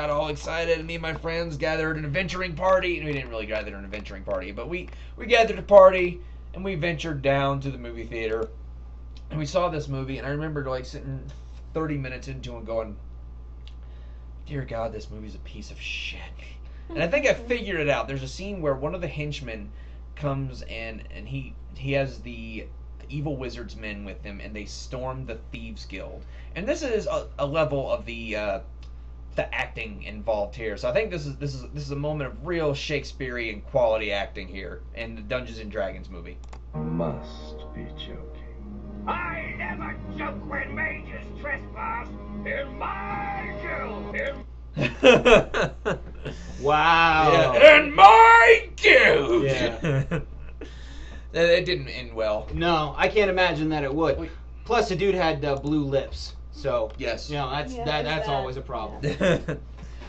all excited, and me and my friends gathered an adventuring party. And we didn't really gather an adventuring party, but we gathered a party, and we ventured down to the movie theater. And we saw this movie, and I remember like sitting 30 minutes into it going, dear God, this movie's a piece of shit. And I think I figured it out. There's a scene where one of the henchmen comes and he has the evil wizard's men with him, and they storm the Thieves Guild. And this is a level of the acting involved here. So I think this is a moment of real Shakespearean quality acting here in the Dungeons and Dragons movie. Must be joking. I never joke when majors trespass in my guild. Wow. Yeah. In my guild. Yeah. It didn't end well. No, I can't imagine that it would. Plus, the dude had blue lips, so yes, that's always a problem.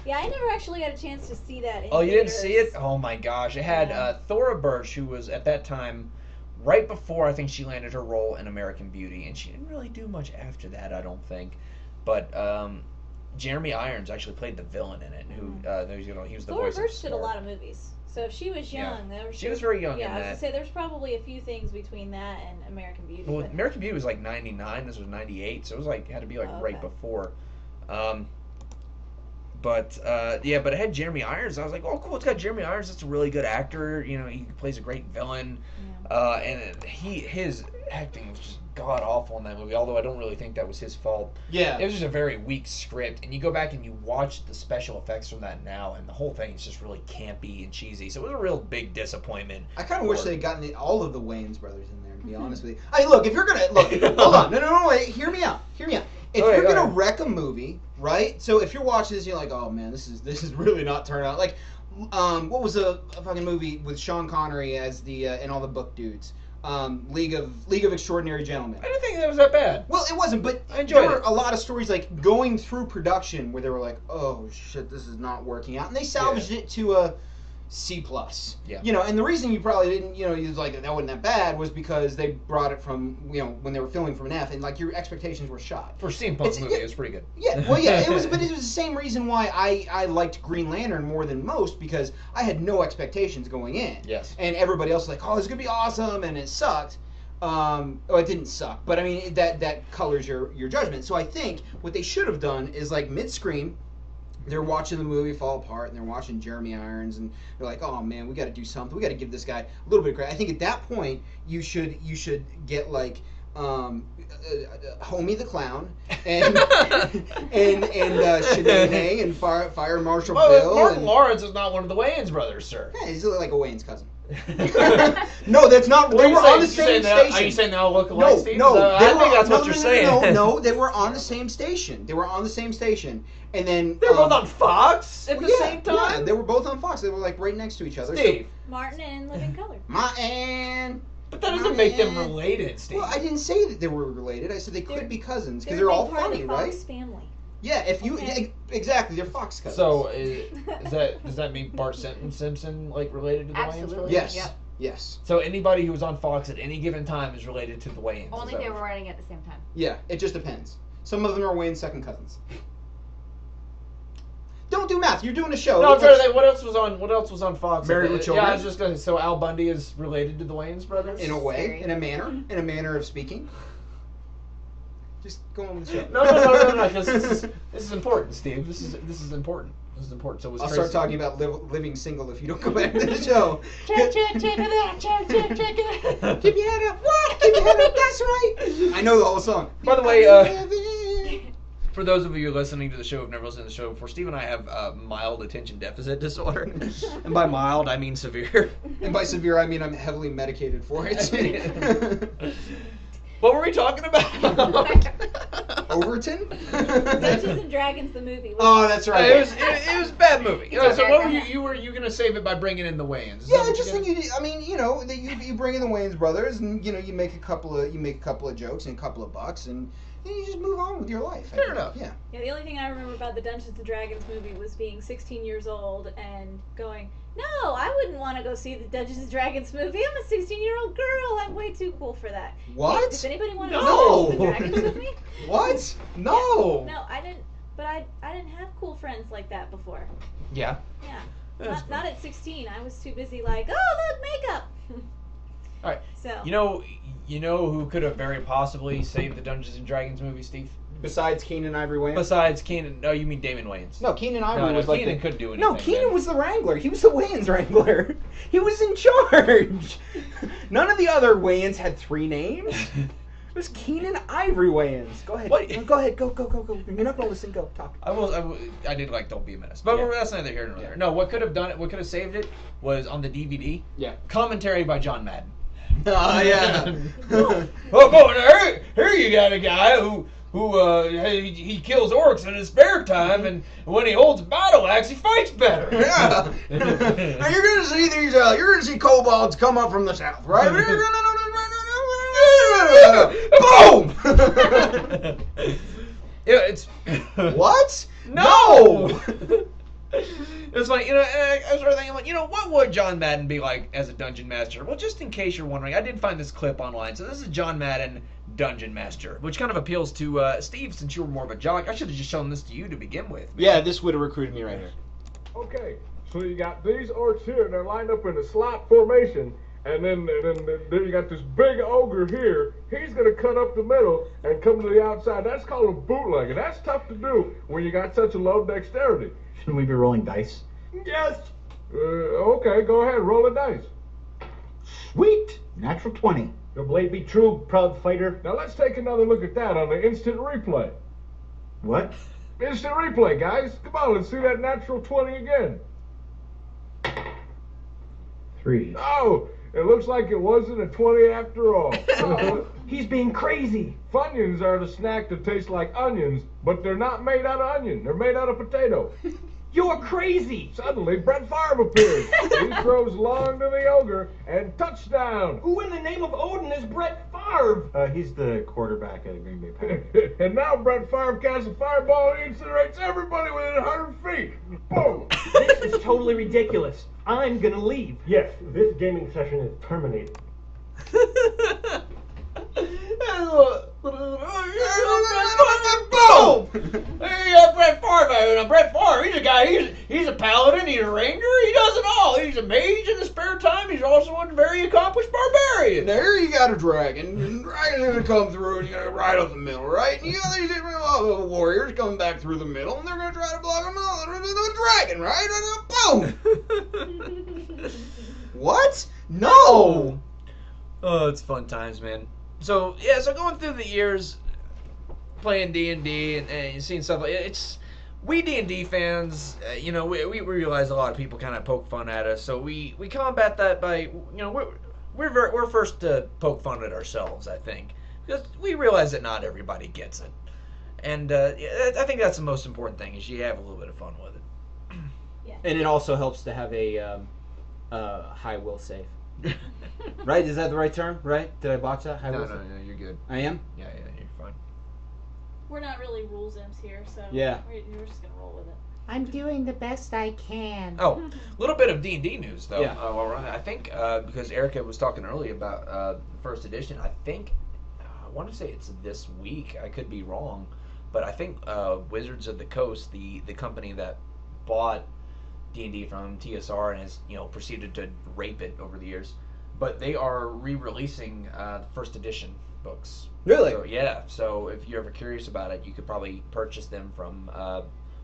Yeah, I never actually got a chance to see that. In Oh, you didn't theaters. see it? Oh my gosh! It had Thora Birch, who was at that time right before I think she landed her role in American Beauty, and she didn't really do much after that, I don't think. But Jeremy Irons actually played the villain in it. He was the Thora voice of Birch did a Smart. lot of movies. So if she was young, She was very young in Yeah, I was that. gonna say there's probably a few things between that and American Beauty. Well, but- American Beauty was like 99. This was 98, so it was like had to be like right before. But it had Jeremy Irons. I was like, oh, cool, it's got Jeremy Irons. That's a really good actor. You know, he plays a great villain. And his acting was just god awful in that movie. Although I don't really think that was his fault. Yeah, it was just a very weak script. And you go back and you watch the special effects from that now, and the whole thing is just really campy and cheesy. So it was a real big disappointment. I kind of wish they'd gotten all of the Wayans brothers in there. To be honest with you, I mean, look, if you're gonna hold on, no, wait, hear me out. If you're gonna wreck a movie, right? So if you're watching this, you're like, oh man, this is really not turning out like. What was a fucking movie with Sean Connery as the and all the book dudes? League of Extraordinary Gentlemen. I didn't think that was that bad. Well, it wasn't, but I enjoyed there were it. a lot of stories like going through production where they were like, oh shit, this is not working out, and they salvaged it to a C+. Yeah. You know, and the reason you probably didn't, you was like, that wasn't that bad was because they brought it from, when they were filming from an F, and like your expectations were shot. For a steampunk movie, it was pretty good. Yeah, well, yeah, it was, but it was the same reason why I liked Green Lantern more than most, because I had no expectations going in. Yes. And everybody else was like, oh, this is gonna be awesome, and it sucked. It didn't suck, but I mean that colors your judgment. So I think what they should have done is like mid-screen, they're watching the movie fall apart, and they're watching Jeremy Irons, and they're like, "Oh man, we got to do something. We got to give this guy a little bit of credit." I think at that point you should get like Homie the Clown and Shanae and Fire Marshal Bill. Martin Lawrence is not one of the Wayans brothers, sir. Yeah, he's like a Wayne's cousin. No, that's not. They were on the same station. Are you saying they all look alike, Steve? No, I think that's what you're saying. No, they were on the same station. And then they were both on Fox at the same time. Yeah, they were both on Fox. They were like right next to each other. Steve. Martin and Living Color. Martin. But that doesn't make them related, Steve. Well, I didn't say that they were related. I said they could be cousins because They're they're a all big part of funny, the Fox right? family. Yeah, if you exactly, they're Fox cousins. So does that mean Bart Simpson like related to the Wayans brothers? Yes. Yep. Yes. So anybody who was on Fox at any given time is related to the Wayans. Only they were running at the same time. Yeah, it just depends. Some of them are Wayne's second cousins. Don't do math. You're doing a show. No, I'm trying to think. What else was on Fox? Married with Children. Yeah, I was just going to. So Al Bundy is related to the Wayans brothers In a way, in a manner of speaking. Just go on with the show. No. Because this is important, Steve. This is important. This is important. So I'll start talking about living single if you don't go back to the show. Check it out. Check it out. Keep your head up. What? Keep your head up. That's right. I know the whole song. By the way, for those of you listening to the show who've never listened to the show before, Steve and I have mild attention deficit disorder. And by mild, I mean severe. And by severe, I mean I'm heavily medicated for it. What were we talking about? Overton? Dungeons and Dragons, the movie. Oh, that's right. It was a bad movie. So what were you gonna save it by bringing in the Wayans? Yeah, I just think you bring in the Wayans brothers, and you make a couple of jokes and a couple of bucks, and you just move on with your life. Fair enough. Yeah. Yeah, the only thing I remember about the Dungeons and Dragons movie was being 16 years old and going, no, I wouldn't want to go see the Dungeons and Dragons movie. I'm a 16-year-old girl. I'm way too cool for that. What? Does anybody want to No. go see Dungeons and Dragons with me? What? No. No, I didn't. But I didn't have cool friends like that before. Yeah. Yeah. Not at 16. I was too busy like, oh, look, makeup. All right. So. You know who could have very possibly saved the Dungeons and Dragons movie, Steve? Besides Keenan Ivory Wayans? Besides Keenan. No, you mean Damon Wayans. No, Keenan Ivory was like Keenan couldn't do anything. No, Keenan was the Wrangler. He was the Wayans Wrangler. He was in charge. None of the other Wayans had 3 names. It was Keenan Ivory Wayans. Go ahead. What? Go ahead. Go. You're not gonna listen. Go. Talk. I did like Don't Be a Menace, but that's neither here nor there. No, what could have done it? What could have saved it was on the DVD. Yeah. Commentary by John Madden. Oh, yeah. Oh, boy, here you got a guy who he kills orcs in his spare time, and when he holds a battle axe, he fights better. Yeah. Now you're gonna see these. You're gonna see kobolds come up from the south, right? Boom! Yeah, it's What? no. It's like, you know, I was sort of thinking, like, you know, what would John Madden be like as a dungeon master? Well, just in case you're wondering, I did find this clip online. So this is John Madden, Dungeon Master, which kind of appeals to Steve, since you were more of a jock. I should have just shown this to you to begin with. Yeah, this would have recruited me right here. Okay, so you got these orcs here, and they're lined up in a slot formation, and then you got this big ogre here. He's gonna cut up the middle and come to the outside. That's called a bootleg, and that's tough to do when you got such a low dexterity. Shouldn't we be rolling dice? Yes. Okay, go ahead, roll a dice. Sweet! Natural 20. Your blade be true, proud fighter. Now let's take another look at that on the instant replay. What? Instant replay, guys. Come on, let's see that natural 20 again. 3. Oh, it looks like it wasn't a 20 after all. He's being crazy. Funyuns are the snack that tastes like onions, but they're not made out of onion. They're made out of potato. You're crazy. Suddenly, Brett Favre appears. He throws long to the ogre, and touchdown. Who in the name of Odin is Brett Favre? He's the quarterback at Green Bay Packers. And now Brett Favre casts a fireball and incinerates everybody within 100 feet. Boom! This is totally ridiculous. I'm gonna leave. Yes, this gaming session is terminated. Boom! There you go, Brett Favre. Now, Brett Favre, he's a guy, he's a paladin, he's a ranger, he does it all. He's a mage in his spare time, he's also a very accomplished barbarian. There you got a dragon, and the dragon's gonna come through, and you're gonna ride up the middle, right? And you got these warriors coming back through the middle, and they're gonna try to block them out with the dragon, right? And boom! What? No! Oh, it's fun times, man. So, yeah, so going through the years, playing D&D and seeing stuff like it's we D&D fans, you know, we realize a lot of people kind of poke fun at us, so we combat that by, you know, we're first to poke fun at ourselves, I think, because we realize that not everybody gets it, and I think that's the most important thing is you have a little bit of fun with it. Yeah. And it also helps to have a high will save. Right? Is that the right term? Right? Did I botch that? No, you're good. I am? Yeah, you're fine. We're not really rules imps here, so yeah, we're just gonna roll with it. I'm doing the best I can. Oh, a little bit of D&D news though. Yeah. I think because Erica was talking earlier about first edition. I think I want to say it's this week. I could be wrong, but I think Wizards of the Coast, the company that bought D&D from TSR and has, you know, proceeded to rape it over the years, but they are re-releasing the first edition books. Really? So, yeah. So if you're ever curious about it, you could probably purchase them from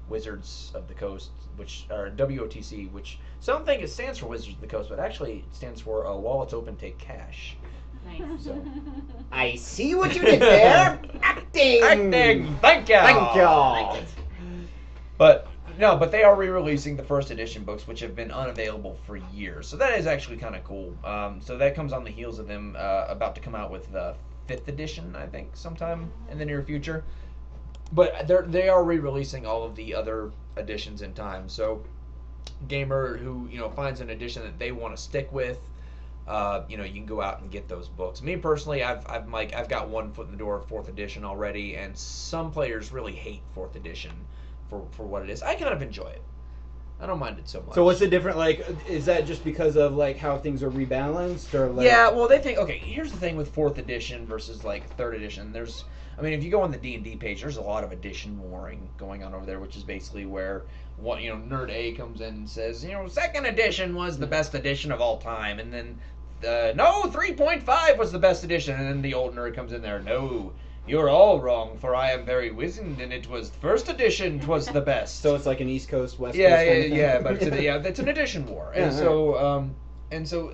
Wizards of the Coast, which are WOTC, which some think it stands for Wizards of the Coast, but actually it stands for While It's Open, Take Cash. Nice. So. I see what you did there. Acting. Thank you. Thank you. But no, but they are re-releasing the first edition books, which have been unavailable for years. So that is actually kind of cool. So that comes on the heels of them about to come out with the 5th edition, I think, sometime in the near future. But they are re-releasing all of the other editions in time. So gamer who, you know, finds an edition that they want to stick with, you know, you can go out and get those books. Me personally, I've got one foot in the door of 4th edition already, and some players really hate 4th edition for what it is. I kind of enjoy it. I don't mind it so much. So what's the difference? Like, is that just because of like how things are rebalanced, or like? Yeah, well, they think, okay, here's the thing with 4th edition versus like 3rd edition. I mean, if you go on the D&D page, there's a lot of edition warring going on over there, which is basically where Nerd A comes in and says, 2nd edition was the best edition of all time, and then no, 3.5 was the best edition, and then the old nerd comes in there, no, you're all wrong, for I am very wizened, and it was 1st edition 'twas the best. So it's like an East Coast, West Coast. Yeah, but it's an edition war, and so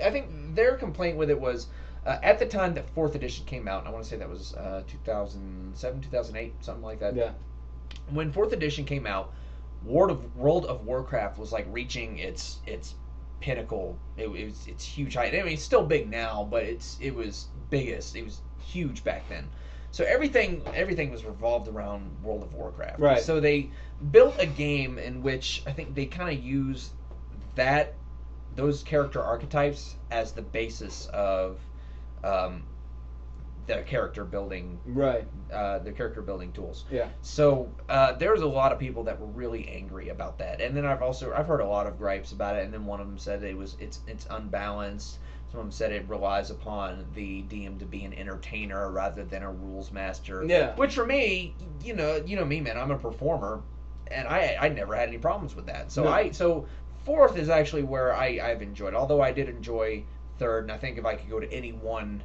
I think their complaint with it was at the time that 4th edition came out. And I want to say that was 2007, 2008, something like that. Yeah. When 4th edition came out, World of Warcraft was like reaching its pinnacle. It's huge height. I mean, it's still big now, but it was biggest. It was huge back then. So everything was revolved around World of Warcraft. Right. So they built a game in which I think they kind of use those character archetypes as the basis of their character building. Right. Their character building tools. Yeah. So there's a lot of people that were really angry about that, and then I've heard a lot of gripes about it, and then one of them said it's unbalanced. Some of them said it relies upon the DM to be an entertainer rather than a rules master. Yeah. Which for me, you know me, man, I'm a performer, and I never had any problems with that. So No. so fourth is actually where I've enjoyed. Although I did enjoy third, and I think if I could go to any one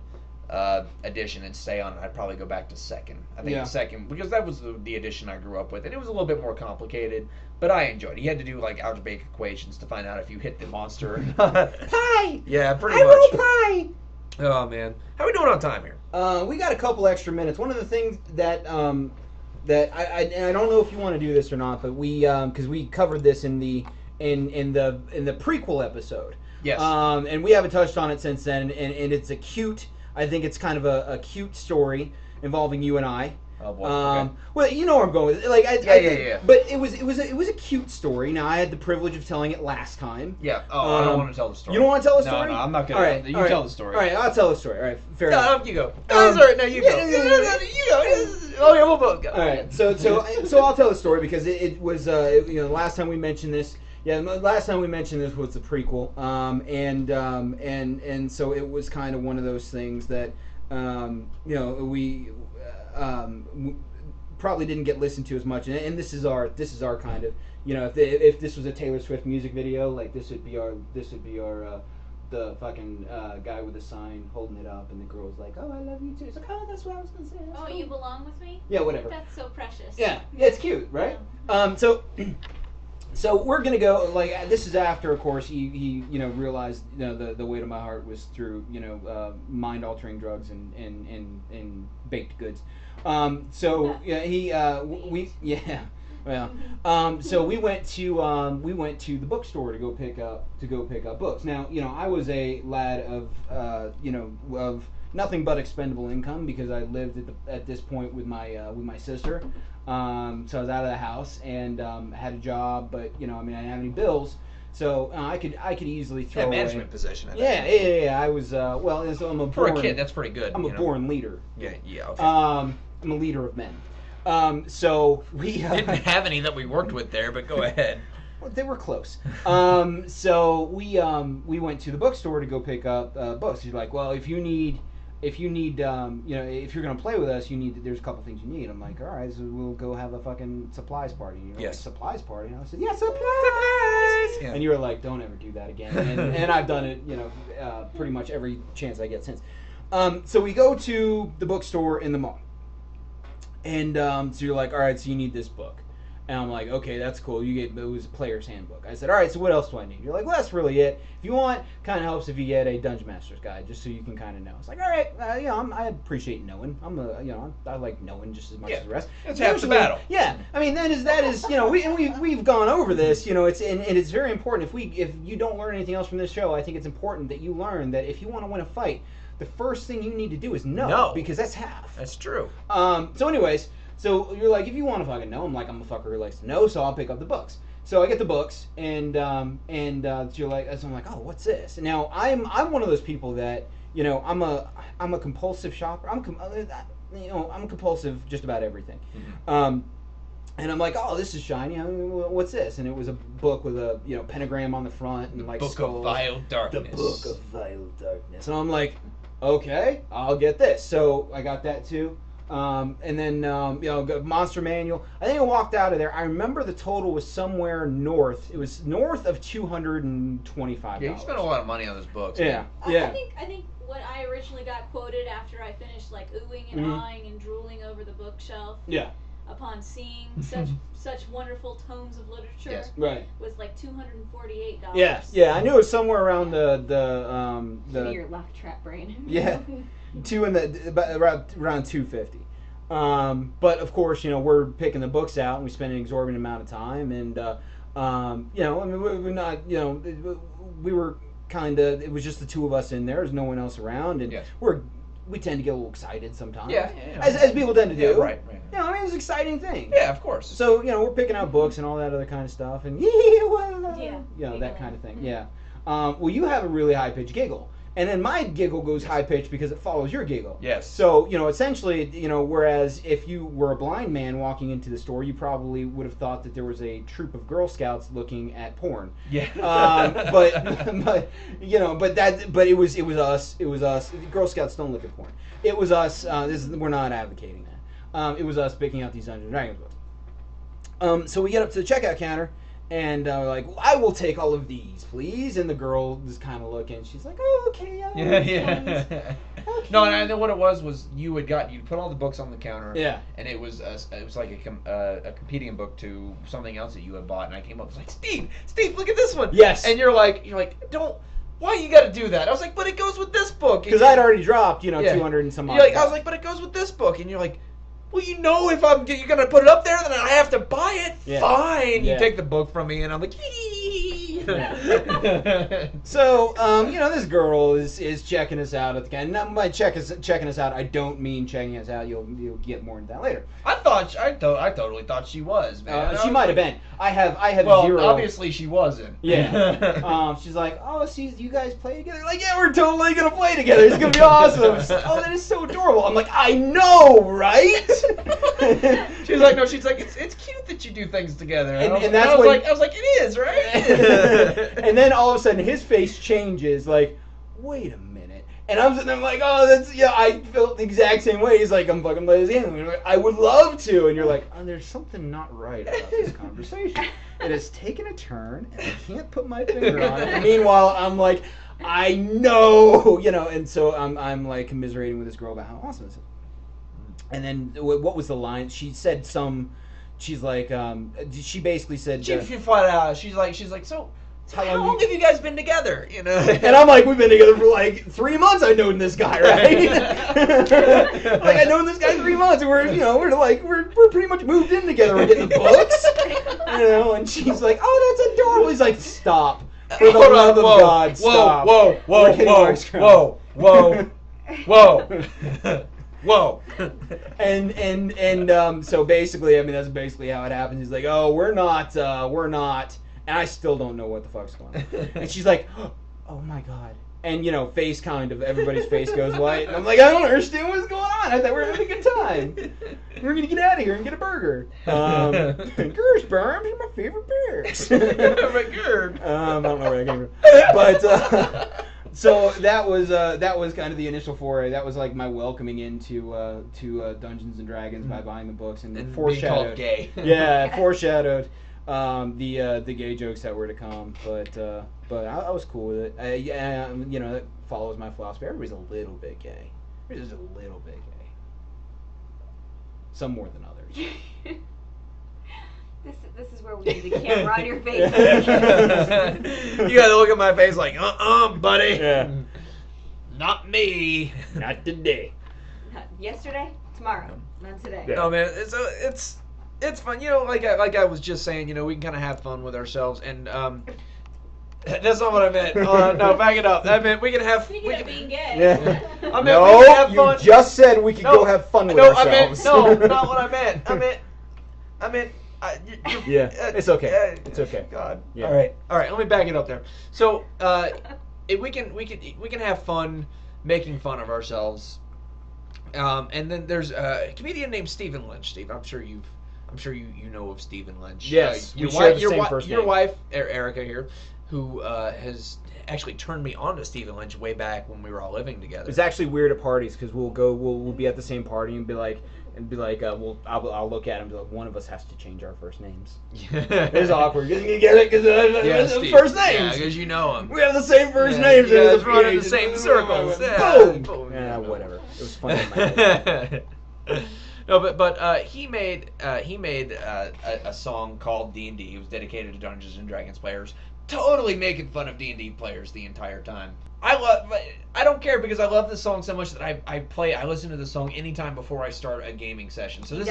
edition and stay on it, I'd probably go back to second. I think Yeah. the second, because that was the edition I grew up with, and it was a little bit more complicated, but I enjoyed it. You had to do like algebraic equations to find out if you hit the monster. Pie! Yeah, pretty I much. roll pie! Oh man, how we doing on time here? We got a couple extra minutes. One of the things that that I don't know if you want to do this or not, but we because we covered this in the prequel episode. Yes. And we haven't touched on it since then, and it's a cute. I think it's kind of a cute story involving you and I. Oh boy. Okay. Well, you know where I'm going with it. Like, Yeah. But it was a cute story. Now I had the privilege of telling it last time. Yeah. Oh, I don't want to tell the story. You don't want to tell the story? No, I'm not gonna. All right, You all right. tell the story. All right, I'll tell the story. All right, fair No, enough. you go. Sorry, no, you go. Yeah, You go. Oh yeah, we'll both go. All right, so I'll tell the story because it was the last time we mentioned this. Yeah, the last time we mentioned this was the prequel, and so it was kind of one of those things that we probably didn't get listened to as much, and this is our kind of if this was a Taylor Swift music video, like this would be our the fucking guy with a sign holding it up, and the girl's like, "Oh, I love you too." It's like, "Oh, that's what I was gonna say." That's Oh, cool. you belong with me? Yeah, whatever. That's so precious. Yeah, it's cute, right? So we're gonna go like this is after, of course, he realized the weight of my heart was through mind altering drugs and baked goods. So we went to the bookstore to go pick up books. Now I was a lad of of nothing but expendable income because I lived at this point with my sister. So I was out of the house and had a job, but I didn't have any bills, so I could easily throw away. Management position. Yeah. I was so I'm a For born, a kid, that's pretty good. I'm a born leader. Yeah. Okay. I'm a leader of men. So we didn't have any that we worked with there, but go ahead. Well, they were close. So we went to the bookstore to go pick up books. He's like, well, if you're gonna play with us, there's a couple things you need. I'm like, all right, so we'll go have a fucking supplies party. And you're yes. Like, supplies party? And I said, yeah, supplies. Yeah. And you were like, don't ever do that again. And I've done it, pretty much every chance I get since. So we go to the bookstore in the mall, and so you're like, all right, so you need this book. And I'm like, okay, that's cool. It was a player's handbook. I said, all right, so what else do I need? You're like, well, that's really it. If you want, kind of helps if you get a Dungeon Master's Guide, just so you can kind of know. It's like, all right, I appreciate knowing. I like knowing just as much as the rest. That's half the battle. Yeah, I mean that is we've gone over this. It's very important. If you don't learn anything else from this show, I think it's important that you learn that if you want to win a fight, the first thing you need to do is know. Because that's half. That's true. So anyways. So you're like, if you want to fucking know, I'm a fucker who likes to know, so I'll pick up the books. So I get the books, and you're like, so I'm like, oh, what's this? Now I'm one of those people that I'm a compulsive shopper. I'm compulsive just about everything. Mm-hmm. And I'm like, oh, this is shiny. What's this? And it was a book with a pentagram on the front and like Book skulls. of Vile Darkness. The Book of Vile Darkness. And I'm like, okay, I'll get this. So I got that too. And then Monster Manual. I think I walked out of there. I remember the total was somewhere north. It was north of $225. Yeah, you spent a lot of money on those books. Yeah, I think what I originally got quoted after I finished like oohing and aahing and drooling over the bookshelf. Yeah. Upon seeing such wonderful tomes of literature. Yes. Right. Was like $248. Yeah. I knew it was somewhere around the your laugh trap brain. Yeah. Around $250. But of course, we're picking the books out and we spend an exorbitant amount of time, and You know, I mean, we're not, you know, we were kind of, it was just the two of us in there. There's no one else around, and we tend to get a little excited sometimes. Yeah. As people tend to do. Yeah, right. You know, I mean, it's an exciting thing. Yeah, of course. So, you know, we're picking out books and all that other kind of stuff, and you know, that kind of thing. Yeah. Well, you have a really high-pitched giggle. And then my giggle goes high-pitched because it follows your giggle. Yes. So, you know, essentially, you know, whereas if you were a blind man walking into the store, you probably would have thought that there was a troop of Girl Scouts looking at porn. Yeah. But you know, but it was us. It was us. Girl Scouts don't look at porn. It was us. We're not advocating that. It was us picking out these Dungeons & Dragons books. So we get up to the checkout counter. And we're like, well, I will take all of these, please. And the girl is kind of looking. She's like, oh, okay. Yeah. Okay. No, and I know what it was you put all the books on the counter. Yeah. And it was like a competing book to something else that you had bought. And I came up, I was like, Steve, look at this one. Yes. And you're like, don't. Why you got to do that? I was like, but it goes with this book. Because I'd already dropped, 200 and some odd. I was like, but it goes with this book. And you're like, well, you know, if you're going to put it up there, then I have to buy it. Yeah. Fine. Yeah. You take the book from me, and I'm like, So, this girl is checking us out at the counter. Now, by checking us out, I don't mean checking us out. You'll get more into that later. I totally thought she was, man. She might have been. I have well, zero. Obviously, she wasn't. Yeah. She's like, oh, see, you guys play together? Like, yeah, we're totally gonna play together. It's gonna be awesome. She's like, oh, that is so adorable. I'm like, I know, right? She's like, no. She's like, it's cute that you do things together. And I was like, it is, right? And then all of a sudden, his face changes. Like, wait a minute. And I'm sitting there like, oh, that's, I felt the exact same way. He's like, I'm fucking let his in. I would love to. And you're like, oh, there's something not right about this conversation. It has taken a turn, and I can't put my finger on it. And meanwhile, I'm like, I know, and so I'm like commiserating with this girl about how awesome this is. And then, what was the line? She said she's like, she basically said, she flat out, she's like, so how long have you guys been together? And I'm like, we've been together for like 3 months. I've known this guy, right? Like, I've known this guy 3 months, and we're pretty much moved in together. We're getting the books, And she's like, oh, that's adorable. He's like, stop, for the love of God, stop. Whoa. And so basically, I mean, that's basically how it happens. He's like, oh, we're not. And I still don't know what the fuck's going on. And she's like, oh my God. And, everybody's face goes white. And I'm like, I don't understand what's going on. I thought we were having a good time. We're going to get out of here and get a burger. Gershberms are my favorite beers. I don't know where that came from. But, so that was kind of the initial foray. That was like my welcoming into Dungeons and Dragons by buying the books and foreshadowed. Being called gay. Yeah, foreshadowed the gay jokes that were to come. But I was cool with it. That follows my philosophy. Everybody's a little bit gay. Everybody's just a little bit gay. Some more than others. This is where we need the camera on your face. You gotta look at my face like, buddy. Yeah. Not me. Not today. Not yesterday, tomorrow, not today. Yeah. No, man. It's fun. Like I was just saying, we can kind of have fun with ourselves, and that's not what I meant. No, back it up. I meant we can have. Speaking of being gay. Yeah. I meant we can have fun. You just said we could go have fun with ourselves. Not what I meant. I meant. It's okay. It's okay. God. Yeah. All right. Let me back it up there. So, we can have fun making fun of ourselves. And then there's a comedian named Stephen Lynch. Steve, I'm sure you know of Stephen Lynch. Yes. Your wife, Erica here, who has actually turned me on to Stephen Lynch way back when we were all living together. It's actually weird at parties because we'll be at the same party and be like, I'll look at him and be like, one of us has to change our first names. It's awkward. You get it? Because first names. Yeah, because you know him. We have the same first names. You guys run in the same circles. Boom. Yeah, whatever. It was funny. No, but he made a song called D&D. It was dedicated to Dungeons and Dragons players, totally making fun of D&D players the entire time. I don't care because I love this song so much that I listen to the song anytime before I start a gaming session. So this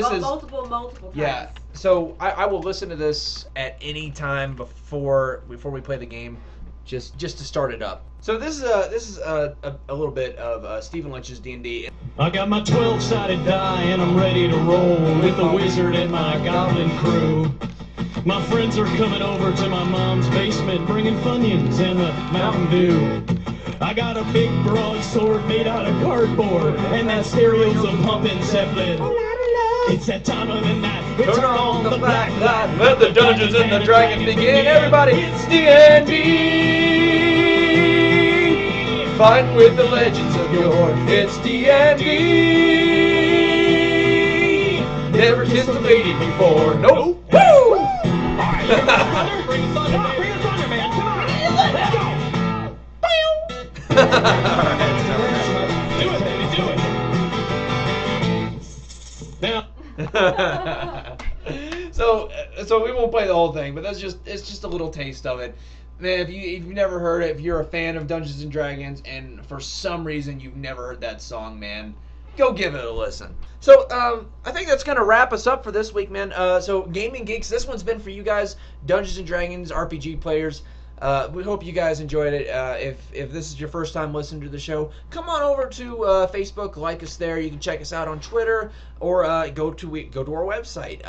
is multiple times. Yeah. So I will listen to this at any time before we play the game, just to start it up. So this is a little bit of Stephen Lynch's D&D. I got my 12-sided die and I'm ready to roll with the wizard and my goblin crew. My friends are coming over to my mom's basement, bringing Funyuns and the Mountain Dew. I got a big broadsword made out of cardboard, and that stereo's a pumping Zeppelin. It's that time of the night. Turn on the black light. Let the Dungeons and the Dragons begin. Everybody, it's D&D. Fighting with the legends of yore. It's D&D. Never kissed a lady before. Nope. Woo! Bring the thunder, man. Come on. Let's go. Do it, baby. Do it. Now. So we won't play the whole thing, but it's just a little taste of it. Man, if you've never heard it, if you're a fan of Dungeons and Dragons, and for some reason you've never heard that song, man, go give it a listen. So, I think that's going to wrap us up for this week, man. So, Gaming Geeks, this one's been for you guys, Dungeons & Dragons RPG players. We hope you guys enjoyed it. If this is your first time listening to the show, come on over to Facebook, like us there. You can check us out on Twitter, or go to our website.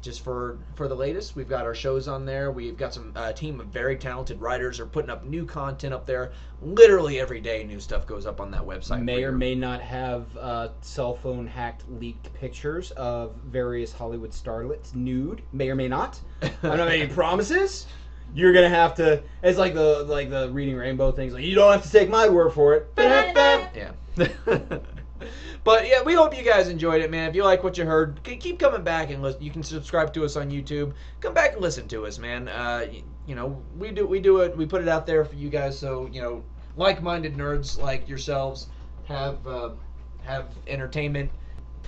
Just for the latest, we've got our shows on there. We've got some team of very talented writers are putting up new content up there. Literally every day, new stuff goes up on that website. May or may not have cell phone hacked leaked pictures of various Hollywood starlets nude. May or may not. I don't have any promises. You're gonna have to. It's like the Reading Rainbow things. Like, you don't have to take my word for it. Yeah. But yeah, we hope you guys enjoyed it, man. If you like what you heard, keep coming back and listen. You can subscribe to us on YouTube. Come back and listen to us, man. We do it. We put it out there for you guys, so like-minded nerds like yourselves have entertainment.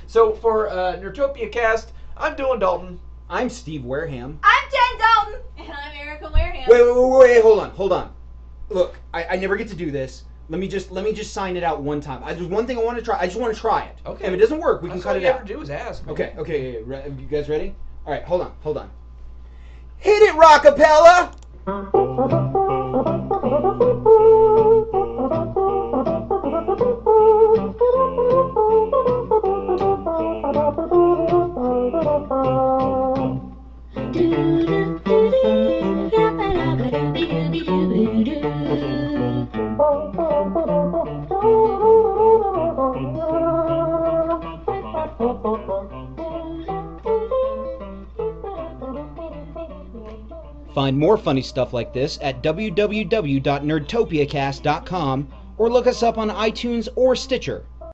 So for NerdtopiaCast, I'm Dylan Dalton. I'm Steve Wareham. I'm Jen Dalton. And I'm Erica Wareham. Wait, hold on. Look, I never get to do this. Let me just sign it out one time. There's one thing I want to try. I just want to try it. Okay. If it doesn't work, we can cut it out. All you ever do is ask. Okay. Yeah. You guys ready? All right, hold on. Hit it, rockapella! Find more funny stuff like this at www.nerdtopiacast.com or look us up on iTunes or Stitcher.